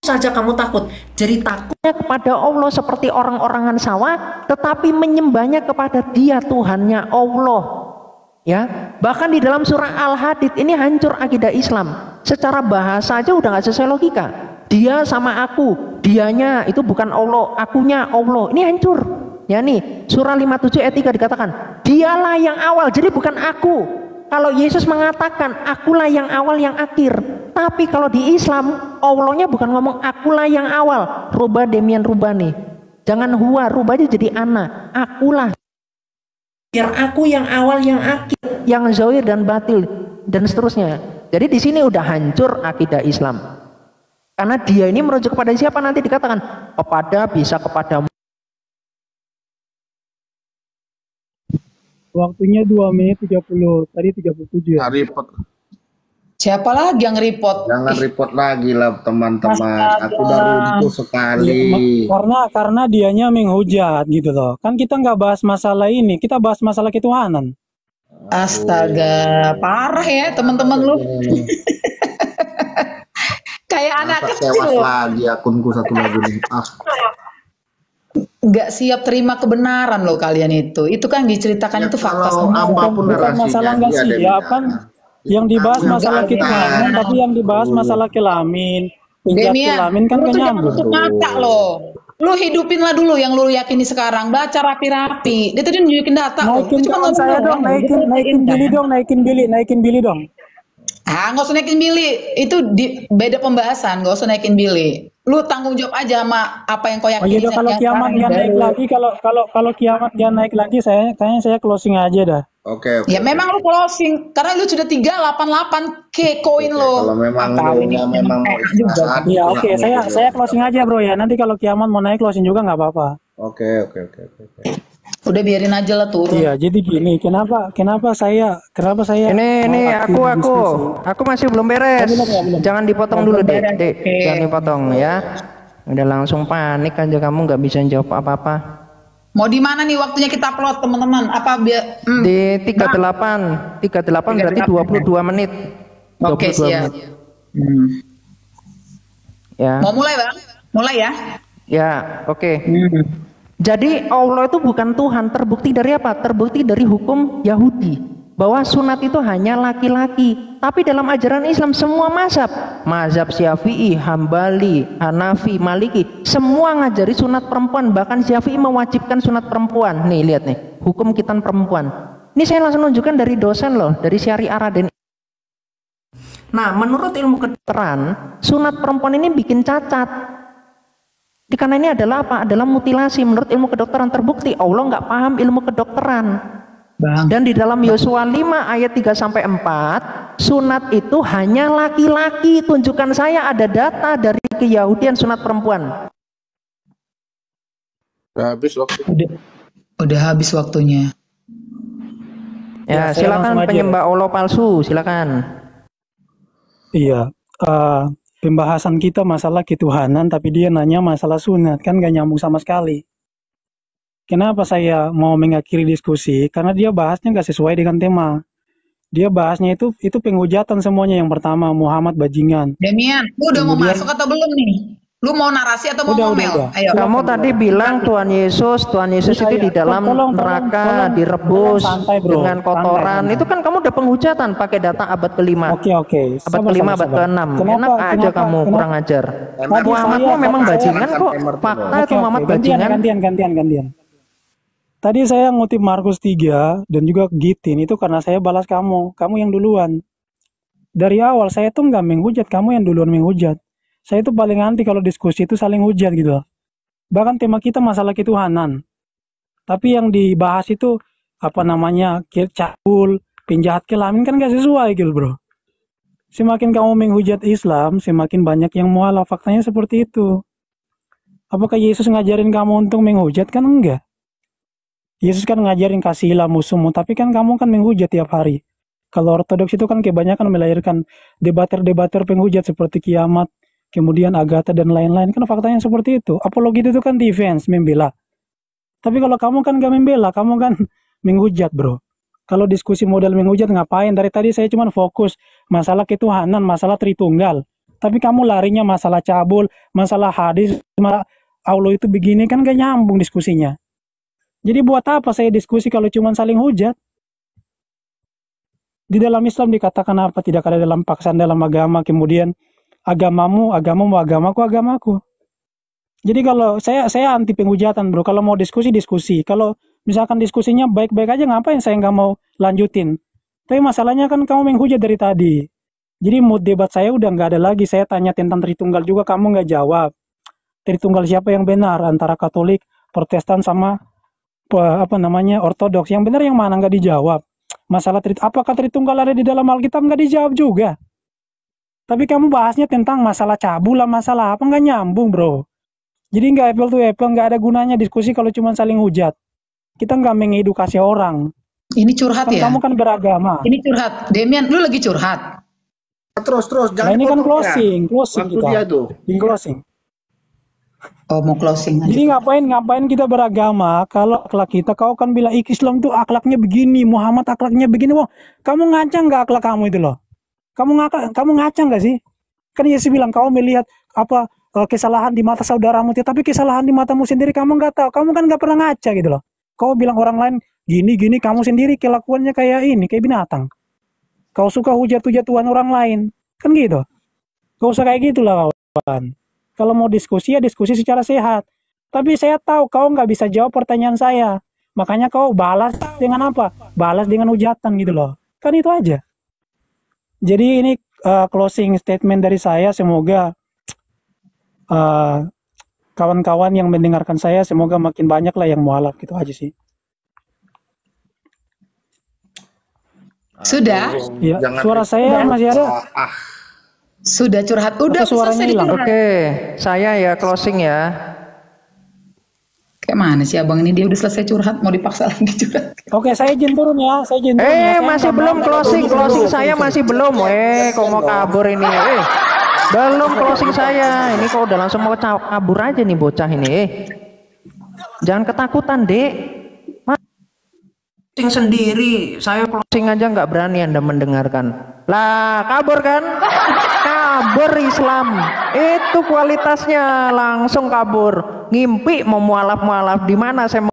saja kamu takut. Jadi takutnya kepada Allah seperti orang-orangan sawah, tetapi menyembahnya kepada Dia Tuhannya Allah. Ya, bahkan di dalam surah Al-Hadid ini hancur akidah Islam. Secara bahasa aja udah nggak sesuai logika. Dia sama aku, dianya itu bukan Allah, akunya Allah. Ini hancur. Ya nih, surah 57 ayat 3 dikatakan, Dialah yang awal, jadi bukan aku. Kalau Yesus mengatakan akulah yang awal yang akhir. Tapi kalau di Islam Allahnya bukan ngomong akulah yang awal. Rubah Demian rubah nih. Jangan huwa, rubah aja jadi ana. Akulah. Biar aku yang awal yang akhir, yang zahir dan batil dan seterusnya. Jadi di sini udah hancur akidah Islam. Karena Dia ini merujuk kepada siapa nanti dikatakan kepada bisa kepada. Waktunya 2 menit 30, tadi 37 ya. Repot. Siapa lagi yang report? Jangan report lagi lah teman-teman. Aku udah runtuh sekali. Karena dianya menghujat gitu loh. Kan kita nggak bahas masalah ini, kita bahas masalah ketuhanan. Astaga, parah ya teman-teman lu. Kayak anak kecil. Tewas lagi akunku satu lagi nih. Nggak siap terima kebenaran loh kalian itu. Itu kan diceritakan Ya, itu fakta kalau semua. apapun Bukan narasinya, masalah nggak dia ada siap benar. kan. Yang dibahas masalah Enggak, ketuhanan, enggak. tapi yang dibahas masalah kelamin. Hijab Demian, kelamin kan lu gak tuh jangan nyambung. tutup mata loh. Lu hidupin lah dulu yang lu yakini sekarang. Baca rapi-rapi. Dia tadi nunjukin data loh. Naikin Itu cuma tangan saya ngomong dong, doang. naikin Billy dong. Ah, nggak usah naikin Billy. Itu beda pembahasan. Nggak usah naikin Billy. Lu tanggung jawab aja sama apa yang kau Oh yakini. iya, kalau yang kiamat sekarang nggak naik baru. lagi, kalau kiamat nggak naik lagi, kayaknya saya closing aja dah. Oke. Ya memang lu closing karena lu sudah 388K koin lo. Kalau memang ini memang juga. Iya oke, saya closing aja bro ya. Nanti kalau kiamat mau naik closing juga nggak apa-apa. Oke. Udah biarin aja lah turun. Iya, jadi gini, kenapa saya Ini mau aktif diskusi? aku masih belum beres. Belum. Jangan dipotong dulu deh, Dek. Oke. Jangan dipotong ya. Udah langsung panik aja kamu nggak bisa jawab apa-apa. Mau di mana nih waktunya kita upload teman-teman? Apa biar Di 38 berarti 22 menit. Oke, 22 siap. menit. Ya. Mau mulai, Bang? Mulai ya. Ya, oke. Jadi Allah itu bukan Tuhan, terbukti dari apa? Terbukti dari hukum Yahudi bahwa sunat itu hanya laki-laki. Tapi dalam ajaran Islam semua mazhab Syafi'i, Hambali, Hanafi, Maliki, semua ngajari sunat perempuan. Bahkan Syafi'i mewajibkan sunat perempuan. Nih lihat nih, hukum khitan perempuan. Ini saya langsung nunjukkan dari dosen loh, dari Syariah Raden. Nah, menurut ilmu kedokteran, sunat perempuan ini bikin cacat. Karena ini adalah apa? Adalah mutilasi. Menurut ilmu kedokteran terbukti Allah nggak paham ilmu kedokteran. Bang. Dan di dalam Yosua 5 ayat 3-4, sunat itu hanya laki-laki. Tunjukkan saya ada data dari Keyahudian sunat perempuan. Udah habis waktu. Udah habis waktunya. Ya, saya silakan langsung aja. penyembah Allah palsu, silakan. Iya, pembahasan kita masalah ketuhanan, tapi dia nanya masalah sunat, kan gak nyambung sama sekali. Kenapa saya mau mengakhiri diskusi? Karena dia bahasnya gak sesuai dengan tema. Dia bahasnya itu penghujatan semuanya. Yang pertama, Muhammad bajingan. Demian, lu udah mau Kemudian- masuk atau belum nih? Lu mau narasi atau mau ngomel? udah. Ayo. Kamu tadi bilang Tuhan Yesus itu di dalam neraka direbus santai, bro. dengan kotoran. Santai. Itu kan kamu udah penghujatan pakai data abad ke-5. Oke. Abad Sabar, ke-5, sabar, abad sabar. ke-6. Enak aja kamu kurang ajar. Muhammadmu memang bajingan kok. Fakta itu Muhammad bajingan. Gantian. Tadi saya ngutip Markus 3 dan juga Gitin itu karena saya balas kamu yang duluan. Dari awal saya tuh nggak menghujat, kamu yang duluan menghujat. Saya tuh paling anti kalau diskusi itu saling hujat gitu loh. Bahkan tema kita masalah ketuhanan. Tapi yang dibahas itu apa namanya, cabul, penjahat kelamin kan gak sesuai gitu bro. Semakin kamu menghujat Islam, semakin banyak yang mualaf. Faktanya seperti itu. Apakah Yesus ngajarin kamu untuk menghujat? Kan enggak. Yesus kan ngajarin kasihilah musuhmu, tapi kan kamu kan menghujat tiap hari. Kalau ortodoks itu kan kebanyakan melahirkan debater-debater penghujat seperti kiamat, kemudian Agatha dan lain-lain. Kan faktanya seperti itu. Apologi itu kan defense, membela. Tapi kalau kamu kan gak membela, kamu kan menghujat bro. Kalau diskusi model menghujat ngapain? Dari tadi saya cuma fokus masalah ketuhanan, masalah Tritunggal. Tapi kamu larinya masalah cabul, masalah hadis, masalah Allah itu begini, kan gak nyambung diskusinya. Jadi buat apa saya diskusi kalau cuma saling hujat? Di dalam Islam dikatakan apa? Tidak ada dalam paksaan dalam agama, kemudian agamamu, agamaku, agamaku. Jadi kalau saya anti penghujatan bro. Kalau mau diskusi, diskusi. Kalau misalkan diskusinya baik-baik aja, ngapain saya nggak mau lanjutin? Tapi masalahnya kan kamu menghujat dari tadi. Jadi mood debat saya udah nggak ada lagi. Saya tanya tentang Tritunggal juga, kamu nggak jawab. Tritunggal siapa yang benar antara Katolik, Protestan sama apa namanya Ortodoks? Yang benar yang mana, nggak dijawab. Masalah apakah Tritunggal ada di dalam Alkitab, nggak dijawab juga. Tapi kamu bahasnya tentang masalah cabul lah, masalah apa, nggak nyambung bro. Jadi nggak apple to apple, nggak ada gunanya diskusi kalau cuma saling hujat. Kita nggak mengedukasi orang. Ini curhat Kan ya? kamu kan beragama. Ini curhat. Demian, lu lagi curhat. Terus Nah jangan ini kan dipotong ya. closing Waktu kita. dia tuh. Di closing. Oh, mau closing aja. Jadi ngapain kita beragama kalau akhlak kita, kau kan bilang Islam tuh akhlaknya begini, Muhammad akhlaknya begini. Wah, kamu ngaca nggak akhlak kamu itu loh? Kamu ngaca nggak sih? Kan Yesus bilang kau melihat apa kesalahan di mata saudaramu, tapi kesalahan di matamu sendiri kamu nggak tahu. Kamu kan nggak pernah ngaca gitu loh. Kau bilang orang lain gini, kamu sendiri kelakuannya kayak ini, kayak binatang. Kau suka hujat-hujatuan orang lain, kan gitu. Gak usah kayak gitulah kawan. Kalau mau diskusi ya diskusi secara sehat. Tapi saya tahu kau nggak bisa jawab pertanyaan saya. Makanya kau balas dengan apa? Balas dengan hujatan gitu loh. Kan itu aja. Jadi ini closing statement dari saya. Semoga kawan-kawan yang mendengarkan saya, semoga makin banyak lah yang mualaf, gitu aja sih. Sudah? Ya, suara saya masih ada. Sudah curhat. Udah suaranya selesai hilang. curhat. Oke, saya ya closing ya. Kayak mana sih abang ini, dia udah selesai curhat mau dipaksa lagi curhat. Oke, saya izin turun ya. Saya Masih belum closing saya masih belum. Kok mau kabur ini? Belum closing saya. Ini kok udah langsung mau kabur aja nih bocah ini. Jangan ketakutan, Dek. Sendiri, saya closing aja nggak berani Anda mendengarkan. Lah, kabur kan? Kabur Islam. Itu kualitasnya, langsung kabur. Ngimpi mau mualaf-mualaf di mana saya